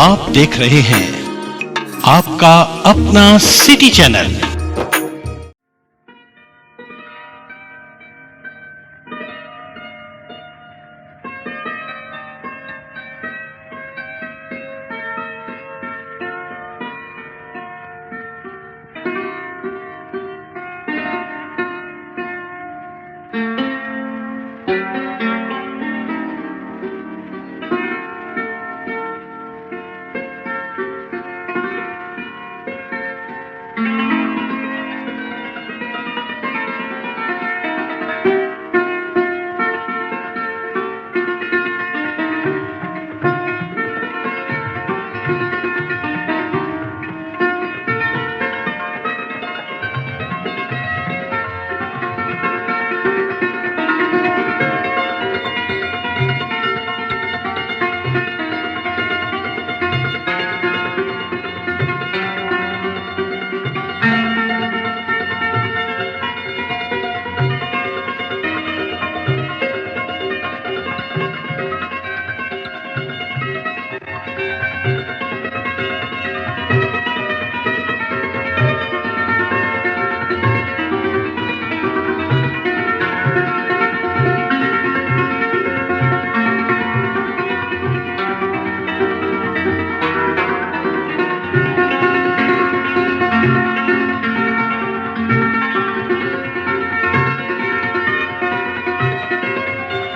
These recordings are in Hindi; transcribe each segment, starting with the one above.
आप देख रहे हैं आपका अपना सिटी चैनल।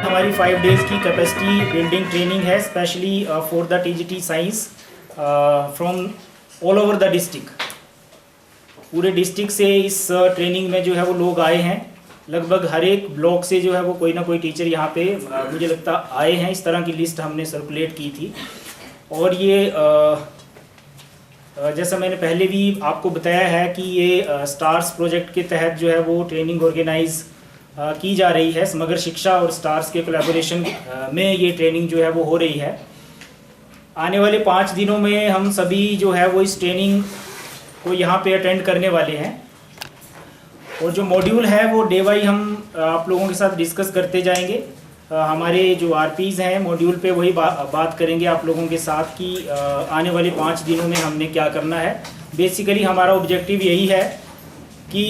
हमारी 5 डेज की कैपेसिटी बिल्डिंग ट्रेनिंग है specially for the TGT science from all over the district. पूरे डिस्ट्रिक्ट से इस ट्रेनिंग में जो है वो लोग आए हैं। लगभग हर एक ब्लॉक से जो है वो कोई ना कोई टीचर यहाँ पे मुझे लगता आए हैं। इस तरह की लिस्ट हमने सर्कुलेट की थी और ये जैसा मैंने पहले भी आपको बताया है कि ये स्टार्स प्रोजेक्ट के तहत जो है वो ट्रेनिंग ऑर्गेनाइज की जा रही है। समग्र शिक्षा और स्टार्स के कोलैबोरेशन में ये ट्रेनिंग जो है वो हो रही है। आने वाले 5 दिनों में हम सभी जो है वो इस ट्रेनिंग को यहाँ पे अटेंड करने वाले हैं और जो मॉड्यूल है वो डे वाइज हम आप लोगों के साथ डिस्कस करते जाएंगे। हमारे जो आरपीज हैं मॉड्यूल पे वही बात करेंगे आप लोगों के साथ कि आने वाले 5 दिनों में हमने क्या करना है। बेसिकली हमारा ऑब्जेक्टिव यही है कि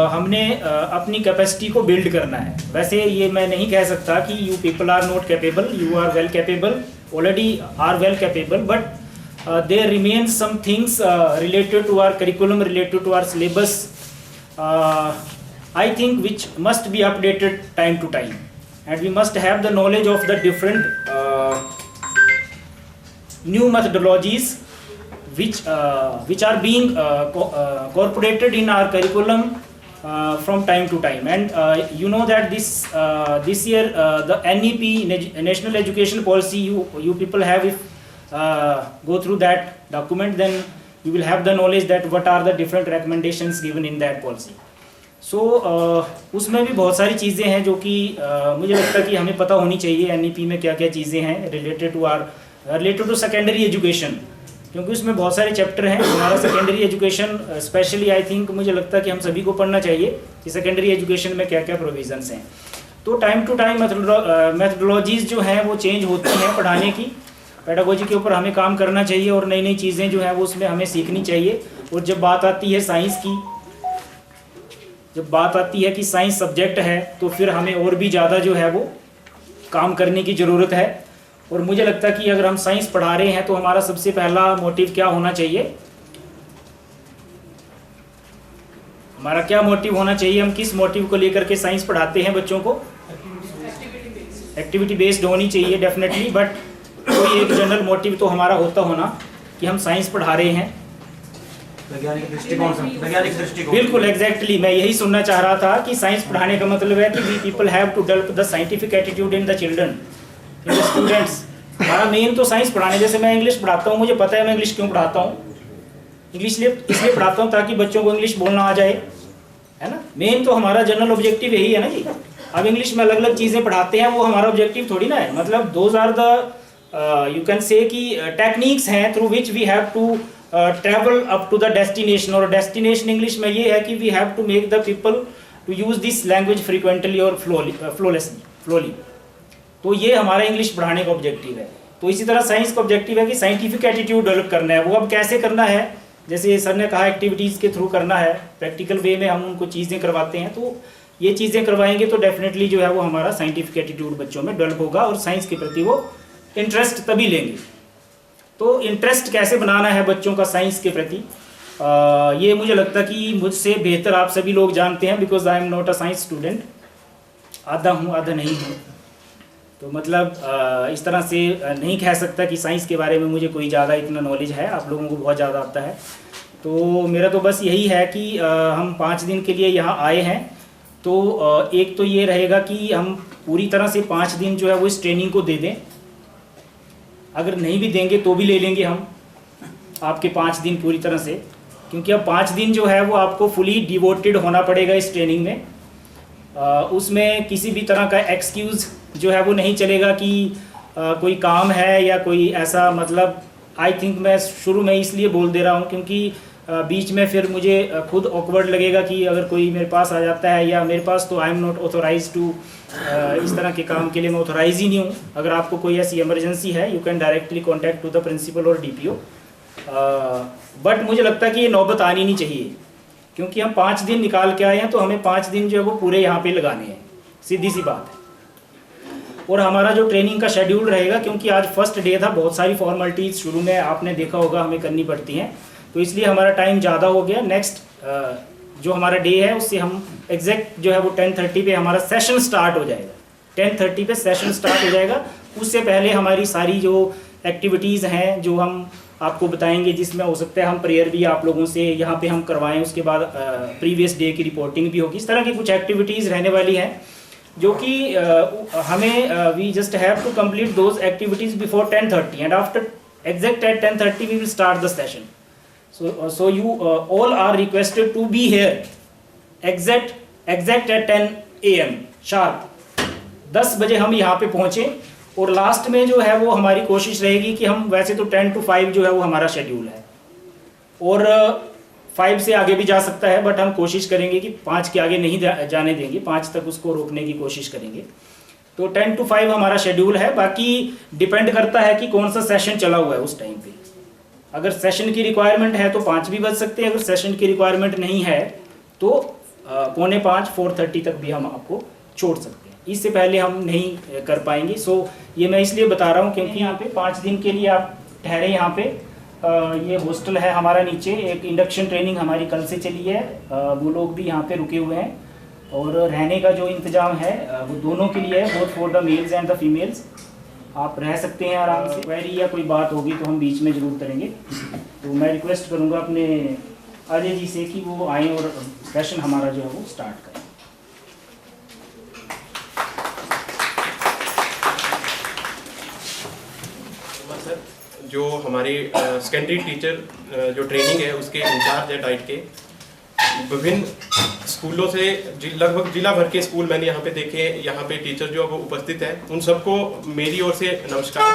हमने अपनी कैपेसिटी को बिल्ड करना है। वैसे ये मैं नहीं कह सकता कि you people are not capable, you are well capable, already are well capable, but there remain some things related to our curriculum, related to our syllabus, I think which must be updated time to time, and we must have the knowledge of the different new methodologies which are being incorporated in our curriculum from time to time. And you know that this year the NEP, National Education Policy, you people have, if go through that document, then you will have the knowledge that what are the different recommendations given in that policy. So उसमें भी बहुत सारी चीज़ें हैं जो कि मुझे लगता है कि हमें पता होनी चाहिए NEP में क्या क्या चीज़ें हैं रिलेटेड टू सेकेंडरी एजुकेशन, क्योंकि उसमें बहुत सारे चैप्टर हैं। हमारा secondary education specially I think मुझे लगता है कि हम सभी को पढ़ना चाहिए कि सेकेंडरी एजुकेशन में क्या क्या प्रोविजंस हैं। तो टाइम टू टाइम मेथडोलॉजीज़ जो हैं वो चेंज होती हैं पढ़ाने की। पेडागोजी के ऊपर हमें काम करना चाहिए और नई नई चीज़ें जो हैं वो उसमें हमें सीखनी चाहिए। और जब बात आती है साइंस की, जब बात आती है कि साइंस सब्जेक्ट है, तो फिर हमें और भी ज़्यादा जो है वो काम करने की ज़रूरत है। और मुझे लगता है कि अगर हम साइंस पढ़ा रहे हैं तो हमारा सबसे पहला मोटिव क्या होना चाहिए, हमारा क्या मोटिव होना चाहिए, हम किस मोटिव को लेकर के साइंस पढ़ाते हैं बच्चों को। एक्टिविटी बेस्ड होनी चाहिए डेफिनेटली, बट कोई एक जनरल मोटिव तो हमारा होना कि हम साइंस पढ़ा रहे हैं। वैज्ञानिक दृष्टिकोण बिल्कुल एग्जैक्टली मैं यही सुनना चाह रहा था कि साइंस पढ़ाने का मतलब है कि we people have to develop the scientific attitude in the children, in the students. हमारा मेन तो साइंस पढ़ाने, जैसे मैं इंग्लिश पढ़ाता हूँ, मुझे पता है मैं इंग्लिश क्यों पढ़ाता हूँ। इंग्लिश इसलिए पढ़ाता हूँ ताकि बच्चों को इंग्लिश बोलना आ जाए, है ना। मेन तो हमारा जनरल ऑब्जेक्टिव यही है ना जी। अब इंग्लिश में अलग अलग चीज़ें पढ़ाते हैं, वो हमारा ऑब्जेक्टिव थोड़ी ना है। मतलब those are the you can say कि टेक्निक्स हैं through which we have to travel up to the destination. और डेस्टिनेशन इंग्लिश में ये है कि we have to make the people to use this language frequently और फ्लोली। तो ये हमारा इंग्लिश पढ़ाने का ऑब्जेक्टिव है। तो इसी तरह साइंस का ऑब्जेक्टिव है कि साइंटिफिक एटीट्यूड डेवलप करना है। वो अब कैसे करना है, जैसे सर ने कहा एक्टिविटीज़ के थ्रू करना है, प्रैक्टिकल वे में हम उनको चीज़ें करवाते हैं। तो ये चीज़ें करवाएंगे तो डेफिनेटली जो है वो हमारा साइंटिफिक एटीट्यूड बच्चों में डेवलप होगा और साइंस के प्रति वो इंटरेस्ट तभी लेंगे। तो इंटरेस्ट कैसे बनाना है बच्चों का साइंस के प्रति, ये मुझे लगता है कि मुझसे बेहतर आप सभी लोग जानते हैं, because I am not a science student. आधा हूँ आधा नहीं हूँ, तो मतलब इस तरह से नहीं कह सकता कि साइंस के बारे में मुझे कोई ज़्यादा इतना नॉलेज है, आप लोगों को बहुत ज़्यादा आता है। तो मेरा तो बस यही है कि हम 5 दिन के लिए यहाँ आए हैं, तो एक तो ये रहेगा कि हम पूरी तरह से 5 दिन जो है वो इस ट्रेनिंग को दे दें। अगर नहीं भी देंगे तो भी ले लेंगे हम आपके 5 दिन पूरी तरह से, क्योंकि अब 5 दिन जो है वो आपको फुली डिवोटेड होना पड़ेगा इस ट्रेनिंग में। उसमें किसी भी तरह का एक्सक्यूज़ जो है वो नहीं चलेगा कि कोई काम है या कोई ऐसा, मतलब आई थिंक मैं शुरू में इसलिए बोल दे रहा हूँ क्योंकि बीच में फिर मुझे खुद ऑकवर्ड लगेगा कि अगर कोई मेरे पास आ जाता है, या मेरे पास तो I am not authorise to, इस तरह के काम के लिए मैं ऑथोराइज ही नहीं हूँ। अगर आपको कोई ऐसी इमरजेंसी है you can directly contact to the principal और DPO। बट मुझे लगता है कि ये नौबत आनी नहीं चाहिए, क्योंकि हम 5 दिन निकाल के आए हैं तो हमें 5 दिन जो है वो पूरे यहाँ पे लगाने हैं, सीधी सी बात है। और हमारा जो ट्रेनिंग का शेड्यूल रहेगा, क्योंकि आज फर्स्ट डे था, बहुत सारी फॉर्मेलिटीज़ शुरू में आपने देखा होगा हमें करनी पड़ती हैं, तो इसलिए हमारा टाइम ज़्यादा हो गया। नेक्स्ट जो हमारा डे है उससे हम एग्जैक्ट जो है वो 10:30 पे हमारा सेशन स्टार्ट हो जाएगा। 10:30 पे सेशन स्टार्ट हो जाएगा। उससे पहले हमारी सारी जो एक्टिविटीज़ हैं जो हम आपको बताएंगे, जिसमें हो सकता है हम प्रेयर भी आप लोगों से यहाँ पे हम करवाएं, उसके बाद प्रीवियस डे की रिपोर्टिंग भी होगी। इस तरह की कुछ एक्टिविटीज़ रहने वाली हैं जो कि हमें we just have to complete those activities before 10:30 and after exact at 10:30 we will start the session. So you all are requested to be here exact at 10 AM sharp। 10 बजे हम यहाँ पे पहुँचे, और लास्ट में जो है वो हमारी कोशिश रहेगी कि हम, वैसे तो 10 to 5 जो है वो हमारा शेड्यूल है, और 5 से आगे भी जा सकता है, बट हम कोशिश करेंगे कि 5 के आगे नहीं जाने देंगे, 5 तक उसको रोकने की कोशिश करेंगे। तो 10 to 5 हमारा शेड्यूल है। बाकी डिपेंड करता है कि कौन सा सेशन चला हुआ है उस टाइम पे। अगर सेशन की रिक्वायरमेंट है तो 5 भी बज सकते हैं, अगर सेशन की रिक्वायरमेंट नहीं है तो 4:45 4:30 तक भी हम आपको छोड़ सकते हैं। इससे पहले हम नहीं कर पाएंगे। सो ये मैं इसलिए बता रहा हूँ क्योंकि यहाँ पे 5 दिन के लिए आप ठहरे यहाँ पे। ये हॉस्टल है हमारा नीचे, एक इंडक्शन ट्रेनिंग हमारी कल से चली है, वो लोग भी यहाँ पे रुके हुए हैं, और रहने का जो इंतज़ाम है वो दोनों के लिए है, both for the mails and the females. आप रह सकते हैं आराम से। क्वेरी या कोई बात होगी तो हम बीच में ज़रूर करेंगे। तो मैं रिक्वेस्ट करूँगा अपने अजय जी से कि वो आएँ और सेशन हमारा जो है वो स्टार्ट करें। सर, जो हमारे सेकेंडरी टीचर जो ट्रेनिंग है उसके इंचार्ज है डाइट के, विभिन्न स्कूलों से लगभग जिला भर के स्कूल मैंने यहाँ पे देखे, यहाँ पे टीचर जो वो उपस्थित है, उन सबको मेरी ओर से नमस्कार।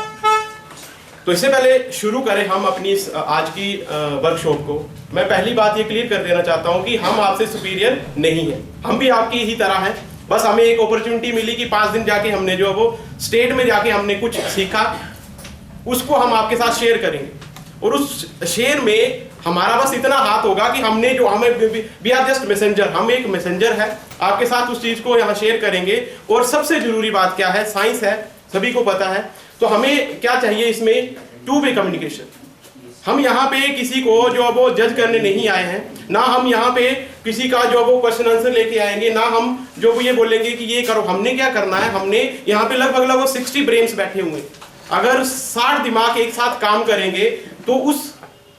तो इससे पहले शुरू करें हम अपनी आज की वर्कशॉप को, मैं पहली बात ये क्लियर कर देना चाहता हूँ कि हम आपसे सुपीरियर नहीं हैं, हम भी आपकी ही तरह हैं। बस हमें एक अपॉर्चुनिटी मिली कि 5 दिन जाके हमने जो है वो स्टेट में जाके हमने कुछ सीखा, उसको हम आपके साथ शेयर करेंगे। और उस शेयर में हमारा बस इतना हाथ होगा कि हमने जो हमें वी आर जस्ट मैसेंजर, हम एक मैसेंजर है, आपके साथ उस चीज़ को यहाँ शेयर करेंगे। और सबसे जरूरी बात क्या है, साइंस है, सभी को पता है, तो हमें क्या चाहिए इसमें, 2 वे कम्युनिकेशन। हम यहाँ पे किसी को जो वो जज करने नहीं आए हैं, ना हम यहाँ पे किसी का जो वो क्वेश्चन आंसर लेके आएंगे, ना हम जो वो ये बोलेंगे कि ये करो। हमने क्या करना है, हमने यहाँ पे लगभग 60 ब्रेन्स बैठे हुए, अगर 60 दिमाग एक साथ काम करेंगे तो उस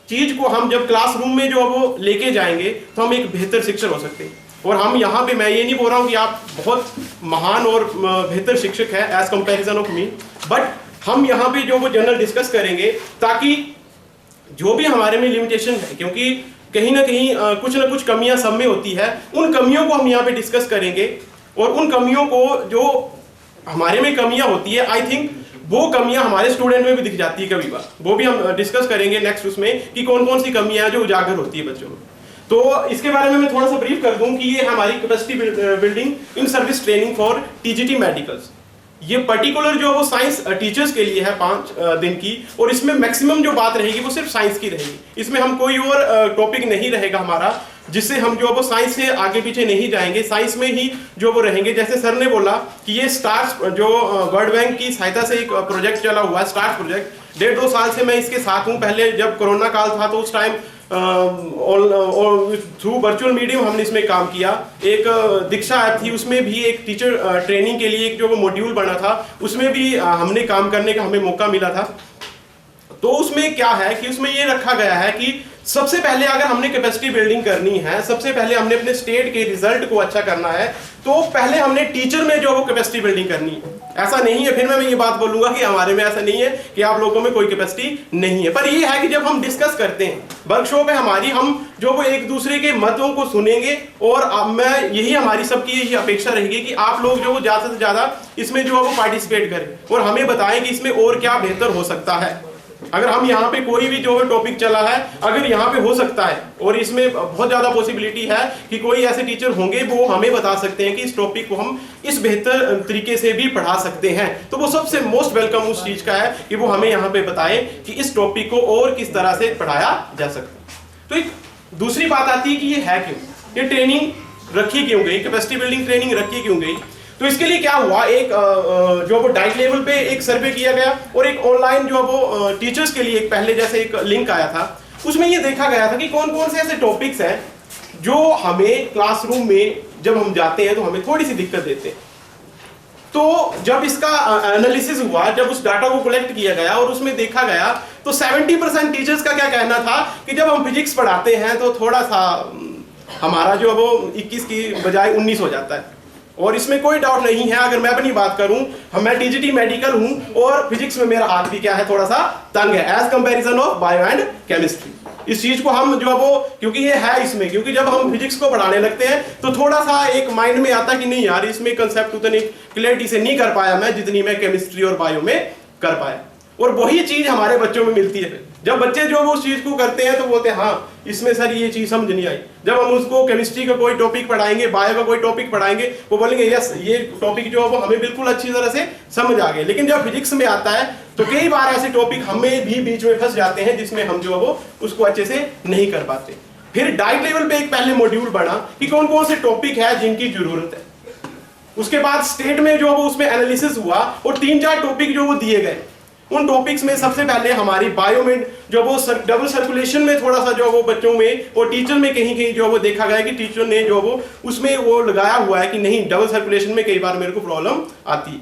चीज को हम जब क्लासरूम में जो वो लेके जाएंगे तो हम एक बेहतर शिक्षक हो सकते हैं। और हम यहाँ पे, मैं ये नहीं बोल रहा हूँ कि आप बहुत महान और बेहतर शिक्षक हैं as comparison of me, but हम यहाँ पे जो वो जनरल डिस्कस करेंगे ताकि जो भी हमारे में लिमिटेशन है, क्योंकि कहीं ना कहीं कुछ ना कुछ कमियां सब में होती है, उन कमियों को हम यहाँ पे डिस्कस करेंगे। और उन कमियों को जो हमारे में कमियां होती है, आई थिंक वो कमियां हमारे स्टूडेंट में भी दिख जाती है कभी बार, वो भी हम डिस्कस करेंगे नेक्स्ट उसमें कि कौन कौन सी कमियां जो उजागर होती है बच्चों में। तो इसके बारे में मैं थोड़ा सा ब्रीफ कर दूं कि ये हमारी capacity building in service training for TGT medicals. ये पर्टिकुलर जो वो साइंस टीचर्स के लिए है 5 दिन की, और इसमें मैक्सिमम जो बात रहेगी वो सिर्फ साइंस की रहेगी। इसमें हम कोई और टॉपिक नहीं रहेगा हमारा, जिससे हम जो वो साइंस से आगे पीछे नहीं जाएंगे, साइंस में ही जो वो रहेंगे। जैसे सर ने बोला कि ये स्टार्स जो वर्ल्ड बैंक की सहायता से एक प्रोजेक्ट चला हुआ है, स्टार्स प्रोजेक्ट, 1.5-2 साल से मैं इसके साथ हूँ। पहले जब कोरोना काल था तो उस टाइम थ्रू वर्चुअल मीडियम हमने इसमें काम किया। एक दीक्षा ऐप थी, उसमें भी एक टीचर ट्रेनिंग के लिए एक जो वो मॉड्यूल बना था, उसमें भी हमने काम करने का हमें मौका मिला था। तो उसमें क्या है कि उसमें ये रखा गया है कि सबसे पहले अगर हमने कैपेसिटी बिल्डिंग करनी है, सबसे पहले हमने अपने स्टेट के रिजल्ट को अच्छा करना है, तो पहले हमने टीचर में जो वो कैपेसिटी बिल्डिंग करनी है। ऐसा नहीं है फिर मैं ये बात बोलूंगा कि हमारे में ऐसा नहीं है कि आप लोगों में कोई कैपेसिटी नहीं है, पर ये है कि जब हम डिस्कस करते हैं वर्कशॉप है हमारी, हम जो वो एक दूसरे के मतों को सुनेंगे, और मैं यही हमारी सबकी यही अपेक्षा रहेगी कि आप लोग जो वो ज्यादा से ज्यादा इसमें जो है वो पार्टिसिपेट करें और हमें बताएं कि इसमें और क्या बेहतर हो सकता है। अगर हम यहाँ पे कोई भी जो टॉपिक चला है, अगर यहाँ पे हो सकता है और इसमें बहुत ज्यादा पॉसिबिलिटी है कि कोई ऐसे टीचर होंगे वो हमें बता सकते हैं कि इस टॉपिक को हम इस बेहतर तरीके से भी पढ़ा सकते हैं, तो वो सबसे मोस्ट वेलकम उस चीज का है कि वो हमें यहाँ पे बताएं कि इस टॉपिक को और किस तरह से पढ़ाया जा सकता है। तो एक दूसरी बात आती है कि ये है क्यों, ये ट्रेनिंग रखी क्यों गई, कैपेसिटी बिल्डिंग ट्रेनिंग रखी क्यों गई। तो इसके लिए क्या हुआ, एक जो वो डाइट लेवल पे एक सर्वे किया गया और एक ऑनलाइन जो वो टीचर्स के लिए एक पहले जैसे एक लिंक आया था, उसमें ये देखा गया था कि कौन कौन से ऐसे टॉपिक्स हैं जो हमें क्लासरूम में जब हम जाते हैं तो हमें थोड़ी सी दिक्कत देते हैं। तो जब इसका एनालिसिस हुआ, जब उस डाटा को कलेक्ट किया गया और उसमें देखा गया, तो 70% टीचर्स का क्या कहना था कि जब हम फिजिक्स पढ़ाते हैं तो थोड़ा सा हमारा जो वो 21 की बजाय 19 हो जाता है। और इसमें कोई डाउट नहीं है, अगर मैं अपनी बात करूं, मैं टीजीटी मेडिकल हूं और फिजिक्स में मेरा हाथ भी क्या है, थोड़ा सा तंग है as comparison of bio and chemistry. इस चीज को हम जो वो, क्योंकि ये है इसमें, क्योंकि जब हम फिजिक्स को पढ़ाने लगते हैं तो थोड़ा सा एक माइंड में आता कि नहीं यार, इसमें कंसेप्ट उतनी क्लियरिटी से नहीं कर पाया मैं जितनी मैं केमिस्ट्री और बायो में कर पाया। और वही चीज हमारे बच्चों में मिलती है। जब बच्चे जो वो उस चीज को करते हैं तो बोलते हैं हाँ इसमें सर ये चीज समझ नहीं आई। जब हम उसको केमिस्ट्री का कोई टॉपिक पढ़ाएंगे, बायो का कोई टॉपिक पढ़ाएंगे, वो बोलेंगे यस ये टॉपिक जो है वो हमें बिल्कुल अच्छी तरह से समझ आ गए। लेकिन जब फिजिक्स में आता है तो कई बार ऐसे टॉपिक हमें भी बीच में फंस जाते हैं जिसमें हम जो है वो उसको अच्छे से नहीं कर पाते। फिर डाइट लेवल पे एक पहले मॉड्यूल बना कि कौन कौन से टॉपिक है जिनकी जरूरत है। उसके बाद स्टेट में जो वो उसमें एनालिसिस हुआ और 3-4 टॉपिक जो वो दिए गए। उन टॉपिक्स में सबसे पहले हमारी बायो में जो वो डबल सर्कुलेशन में थोड़ा सा जो वो बच्चों में और टीचर में कहीं कहीं जो वो देखा गया कि टीचर ने जो वो उसमें वो लगाया हुआ है कि नहीं डबल सर्कुलेशन में कई बार मेरे को प्रॉब्लम आती है।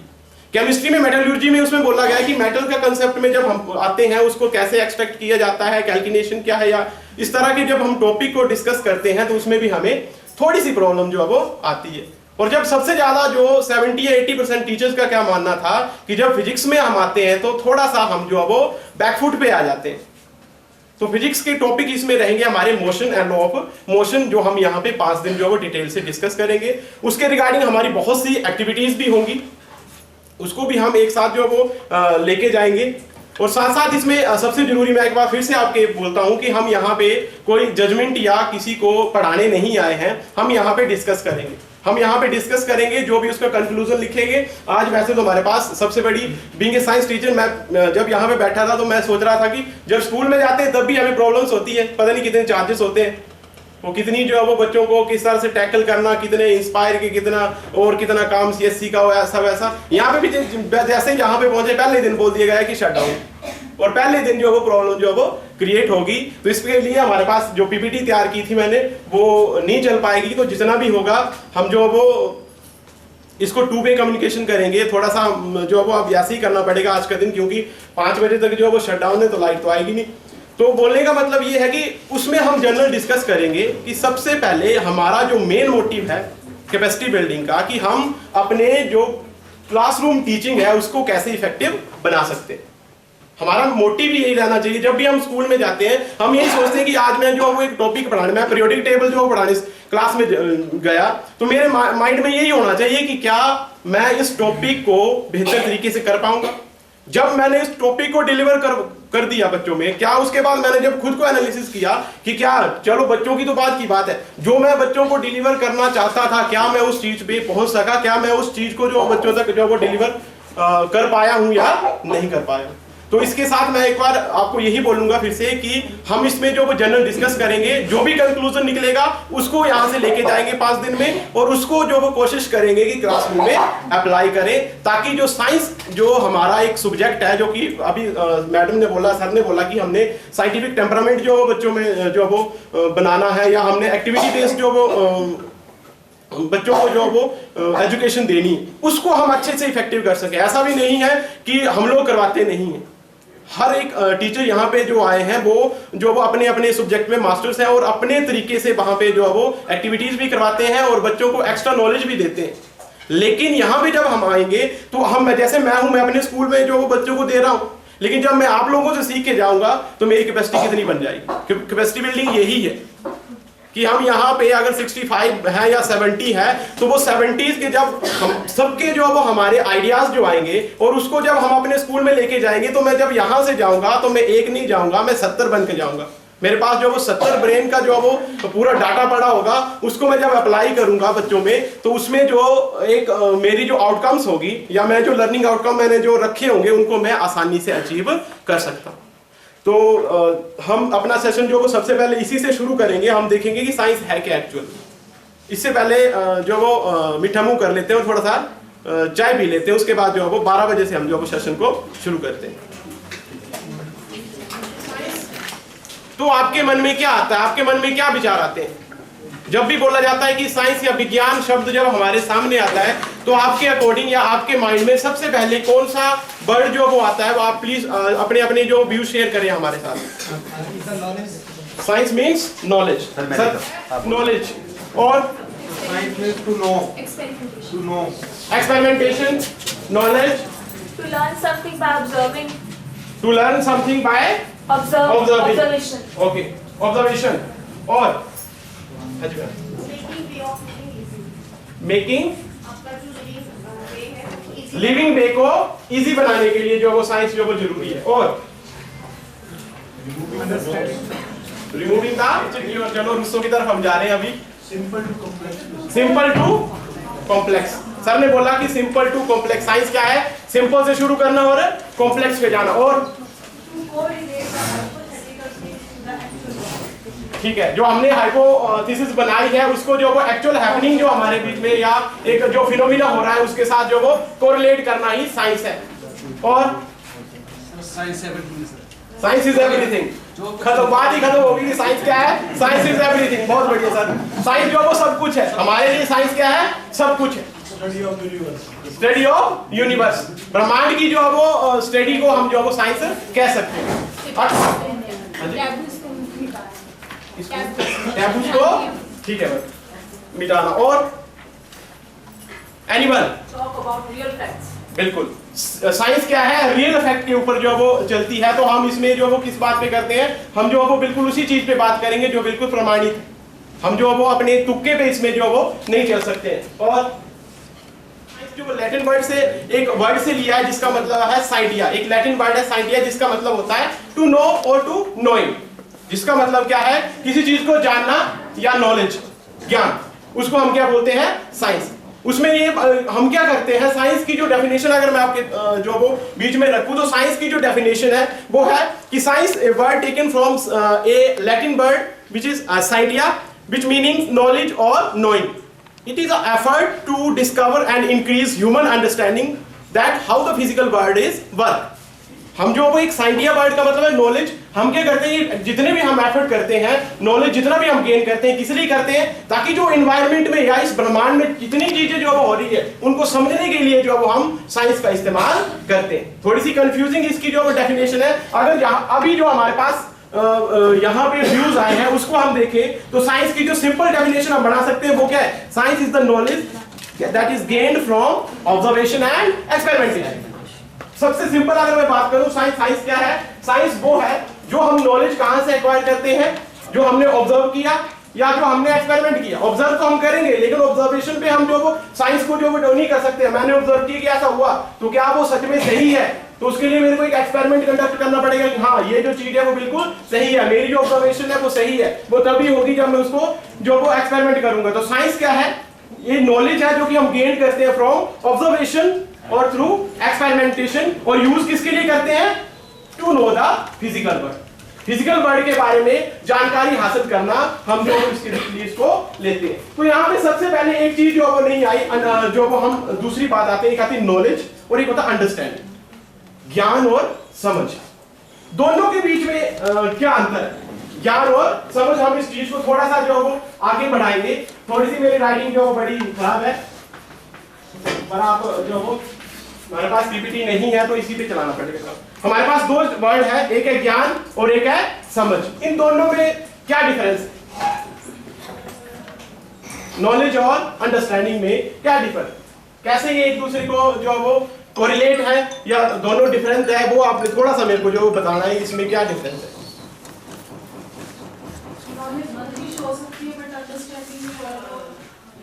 केमिस्ट्री में मेटलर्जी में उसमें बोला गया है कि मेटल का कंसेप्ट में जब हम आते हैं उसको कैसे एक्सट्रैक्ट किया जाता है, कैलकुलेशन क्या है, या इस तरह के जब हम टॉपिक को डिस्कस करते हैं तो उसमें भी हमें थोड़ी सी प्रॉब्लम जो है वो आती है। और जब सबसे ज्यादा जो 70 या 80% टीचर्स का क्या मानना था कि जब फिजिक्स में हम आते हैं तो थोड़ा सा हम जो है वो बैकफुट पे आ जाते हैं। तो फिजिक्स के टॉपिक इसमें रहेंगे हमारे motion and law of motion, जो हम यहाँ पे 5 दिन जो है वो डिटेल से डिस्कस करेंगे। उसके रिगार्डिंग हमारी बहुत सी एक्टिविटीज भी होंगी, उसको भी हम एक साथ जो है वो लेके जाएंगे। और साथ साथ इसमें सबसे जरूरी मैं एक बार फिर से आपके बोलता हूं कि हम यहाँ पे कोई जजमेंट या किसी को पढ़ाने नहीं आए हैं, हम यहाँ पे डिस्कस करेंगे। हम यहाँ पे डिस्कस करेंगे, जो भी उसका कंक्लूजन लिखेंगे। आज वैसे तो हमारे पास सबसे बड़ी बीइंग ए साइंस टीचर, मैं जब यहाँ पे बैठा था तो मैं सोच रहा था कि जब स्कूल में जाते हैं तब भी हमें प्रॉब्लम्स होती है, पता नहीं कितने चार्जेस होते हैं, वो कितनी जो है वो बच्चों को किस तरह से टैकल करना, कितने इंस्पायर के कितना और कितना काम सीएससी का हो, ऐसा वैसा। यहाँ पे भी जैसे यहाँ पे पहुंचे पहले दिन बोल दिया गया कि शट डाउन, और पहले दिन जो वो प्रॉब्लम जो वो क्रिएट होगी। तो इसके लिए हमारे पास जो पीपीटी तैयार की थी मैंने वो नहीं चल पाएगी। तो जितना भी होगा हम जो वो इसको 2 वे कम्युनिकेशन करेंगे। थोड़ा सा जो वो अब ऐसे ही करना पड़ेगा आज का दिन, क्योंकि 5 बजे तक जो वो शट डाउन है तो लाइट तो आएगी नहीं। तो बोलने का मतलब ये है कि उसमें हम जनरल डिस्कस करेंगे कि सबसे पहले हमारा जो मेन मोटिव है कैपेसिटी बिल्डिंग का, कि हम अपने जो क्लासरूम टीचिंग है उसको कैसे इफेक्टिव बना सकते हैं। हमारा मोटिव यही रहना चाहिए। जब भी हम स्कूल में जाते हैं हम यही सोचते हैं कि आज मैं जो वो एक टॉपिक पढ़ाने, मैं पीरियोडिक टेबल जो पढ़ाने क्लास में गया तो मेरे माइंड में यही होना चाहिए कि क्या मैं इस टॉपिक को बेहतर तरीके से कर पाऊंगा। जब मैंने इस टॉपिक को डिलीवर कर दिया बच्चों में, क्या उसके बाद मैंने जब खुद को एनालिसिस किया कि क्या, चलो बच्चों की तो बात की बात है, जो मैं बच्चों को डिलीवर करना चाहता था क्या मैं उस चीज पे पहुंच सका, क्या मैं उस चीज को जो बच्चों तक जो वो डिलीवर कर पाया हूं या नहीं कर पाया। तो इसके साथ मैं एक बार आपको यही बोलूंगा फिर से कि हम इसमें जो जनरल डिस्कस करेंगे, जो भी कंक्लूजन निकलेगा उसको यहाँ से लेके जाएंगे 5 दिन में, और उसको जो वो कोशिश करेंगे कि क्लासरूम में अप्लाई करें, ताकि जो साइंस जो हमारा एक सब्जेक्ट है, जो कि अभी मैडम ने बोला, सर ने बोला कि हमने साइंटिफिक टेम्परामेंट जो बच्चों में जो वो बनाना है, या हमने एक्टिविटी बेस्ड जो वो बच्चों को जो वो एजुकेशन देनी, उसको हम अच्छे से इफेक्टिव कर सके। ऐसा भी नहीं है कि हम लोग करवाते नहीं हैं। हर एक टीचर यहाँ पे जो आए हैं वो अपने अपने सब्जेक्ट में मास्टर्स हैं, और अपने तरीके से वहाँ पे जो वो एक्टिविटीज भी करवाते हैं और बच्चों को एक्स्ट्रा नॉलेज भी देते हैं। लेकिन यहाँ पे जब हम आएंगे तो हम, जैसे मैं हूँ, मैं अपने स्कूल में जो वो बच्चों को दे रहा हूँ, लेकिन जब मैं आप लोगों से सीख के जाऊंगा तो मेरी कैपेसिटी कितनी बन जाएगी। कैपेसिटी बिल्डिंग यही है कि हम यहाँ पे अगर 65 है या 70 है, तो वो 70s के जब हम सबके जो वो हमारे आइडियाज जो आएंगे, और उसको जब हम अपने स्कूल में लेके जाएंगे, तो मैं जब यहाँ से जाऊंगा तो मैं 1 नहीं जाऊंगा, मैं 70 बन के जाऊंगा। मेरे पास जो वो 70 ब्रेन का जो वो पूरा डाटा पड़ा होगा, उसको मैं जब अप्लाई करूंगा बच्चों में, तो उसमें जो एक मेरी जो आउटकम्स होगी, या मैं जो लर्निंग आउटकम मैंने जो रखे होंगे, उनको मैं आसानी से अचीव कर सकता हूँ। तो हम अपना सेशन जो वो सबसे पहले इसी से शुरू करेंगे। हम देखेंगे कि साइंस है क्या एक्चुअल। इससे पहले जो वो मीठा मुंह कर लेते हैं और थोड़ा सा चाय पी लेते हैं, उसके बाद जो वो 12 बजे से हम जो वो सेशन को शुरू करते हैं। तो आपके मन में क्या आता है, आपके मन में क्या विचार आते हैं जब भी बोला जाता है कि साइंस या विज्ञान शब्द जब हमारे सामने आता है, तो आपके अकॉर्डिंग या आपके माइंड में सबसे पहले कौन सा वर्ड जो वो आता है, वो आप प्लीज अपने अपने जो व्यू शेयर करें हमारे साथ। साइंस मीन्स नॉलेज, नॉलेज, और to know, experimentation, knowledge, To learn something by observing. To learn something by Observation. Okay, observation, और मेकिंग लिविंग वे को इजी बनाने के लिए जो वो साइंस जो वो जरूरी है, और रिमूविंग द, चलो रुस्सो की तरफ हम जा रहे हैं अभी। Simple to complex. सर ने बोला कि सिंपल टू कॉम्प्लेक्स। साइंस क्या है, सिंपल से शुरू करना और कॉम्प्लेक्स पे जाना। और ठीक है, जो हमने हाइपोथेसिस बनाई है, उसको जो वो एक्चुअल हैपनिंग जो हमारे बीच में या एक जो फिनोमिना हो रहा है, उसके साथ जो वो कोरिलेट करना ही साइंस है। और साइंस इज एवरीथिंग। खत्म, बात ही खत्म होगी कि साइंस क्या है, साइंस इज एवरीथिंग। बहुत बढ़िया सर। साइंस जो वो सब कुछ है हमारे लिए। साइंस क्या है, सब कुछ है। Study of universe, study of universe, ब्रह्मांड की जो वो स्टडी को हम जो वो साइंस कह सकते हैं। टैबूज को ठीक है मिटाना। और animal, Talk about real facts. बिल्कुल। साइंस क्या है, रियल फैक्ट के ऊपर जो वो चलती है। तो हम इसमें जो वो किस बात पे करते हैं, हम जो वो बिल्कुल उसी चीज पे बात करेंगे जो बिल्कुल प्रमाणित है। हम जो वो अपने तुक्के पे इसमें जो वो नहीं चल सकते हैं। और जो लैटिन वर्ड से एक वर्ड से लिया है जिसका मतलब है साइडिया। एक लैटिन वर्ड है साइडिया, जिसका मतलब होता है टू नो और टू नोइंग। जिसका मतलब क्या है, किसी चीज को जानना या नॉलेज, ज्ञान, उसको हम क्या बोलते हैं, साइंस। उसमें ये हम क्या करते हैं, साइंस की जो डेफिनेशन अगर मैं आपके जो वो बीच में रखूं, तो साइंस की जो डेफिनेशन है वो है कि science a word taken from a Latin word which is scientia, which meaning knowledge और knowing. It is a effort to discover and increase human understanding that how the physical world is work. हम जो वो एक साइंटिया वर्ड का मतलब है नॉलेज। हम क्या करते हैं, जितने भी हम एफर्ट करते हैं, नॉलेज जितना भी हम गेन करते हैं, किस लिए करते हैं, ताकि जो एनवायरनमेंट में या इस ब्रह्मांड में जितनी चीजें जो हो रही है, उनको समझने के लिए जो हम साइंस का इस्तेमाल करते हैं। थोड़ी सी कंफ्यूजिंग इसकी जो डेफिनेशन है। अगर अभी जो हमारे पास यहाँ पे व्यूज आए हैं उसको हम देखें, तो साइंस की जो सिंपल डेफिनेशन हम बना सकते हैं वो क्या है, science is the knowledge that is gained from observation and experimentation. सबसे सिंपल अगर मैं बात करूं, साइंस क्या है, साइंस वो है जो हम नॉलेज कहां से एक्वायर करते हैं, जो हमने ऑब्जर्व किया या जो हमने एक्सपेरिमेंट किया। ऑब्जर्व तो हम करेंगे, लेकिन ऑब्जर्वेशन पे हम जो वो साइंस को जो वो नहीं कर सकते। मैंने ऑब्जर्व किया कि ऐसा हुआ, तो क्या वो सच में सही है, तो उसके लिए मेरे को एक एक्सपेरिमेंट कंडक्ट करना पड़ेगा कि हाँ ये जो चीज है वो बिल्कुल सही है, मेरी जो ऑब्जर्वेशन है वो सही है। वो तभी होगी जब मैं उसको जो वो एक्सपेरिमेंट करूंगा। तो साइंस क्या है, ये नॉलेज है जो कि हम गेन करते हैं फ्रॉम ऑब्जर्वेशन और थ्रू एक्सपेरिमेंट। एक्सपेरिमेंटेशन और यूज किसके लिए करते हैं? To know the physical world. Physical world के बारे में जानकारी हासिल करना हम जो इसके लिए इसको लेते हैं। तो यहाँ पे सबसे पहले एक चीज जो वो नहीं आई, जो वो हम दूसरी बात आते हैं, एक आती है नॉलेज और एक होता है अंडरस्टैंडिंग, ज्ञान और समझ। दोनों के बीच में क्या अंतर है? ज्ञान और समझ। हम इस चीज को थोड़ा सा जो वो आगे बढ़ाएंगे। थोड़ी सी मेरी राइटिंग जो बड़ी खराब है, पर आप जो वो हमारे पास पीपीटी नहीं है तो इसी पे चलाना पड़ेगा। हमारे पास दो वर्ड है, एक है ज्ञान और एक है समझ। इन दोनों में क्या डिफरेंस है? नॉलेज और अंडरस्टैंडिंग में क्या डिफरेंस? कैसे ये एक दूसरे को जो वो कोरिलेट है या दोनों डिफरेंस है, वो आपने थोड़ा सा मेरे को जो बताना है इसमें क्या डिफरेंस है। नॉलेज मल्टी हो सकती है बट अंडरस्टैंडिंग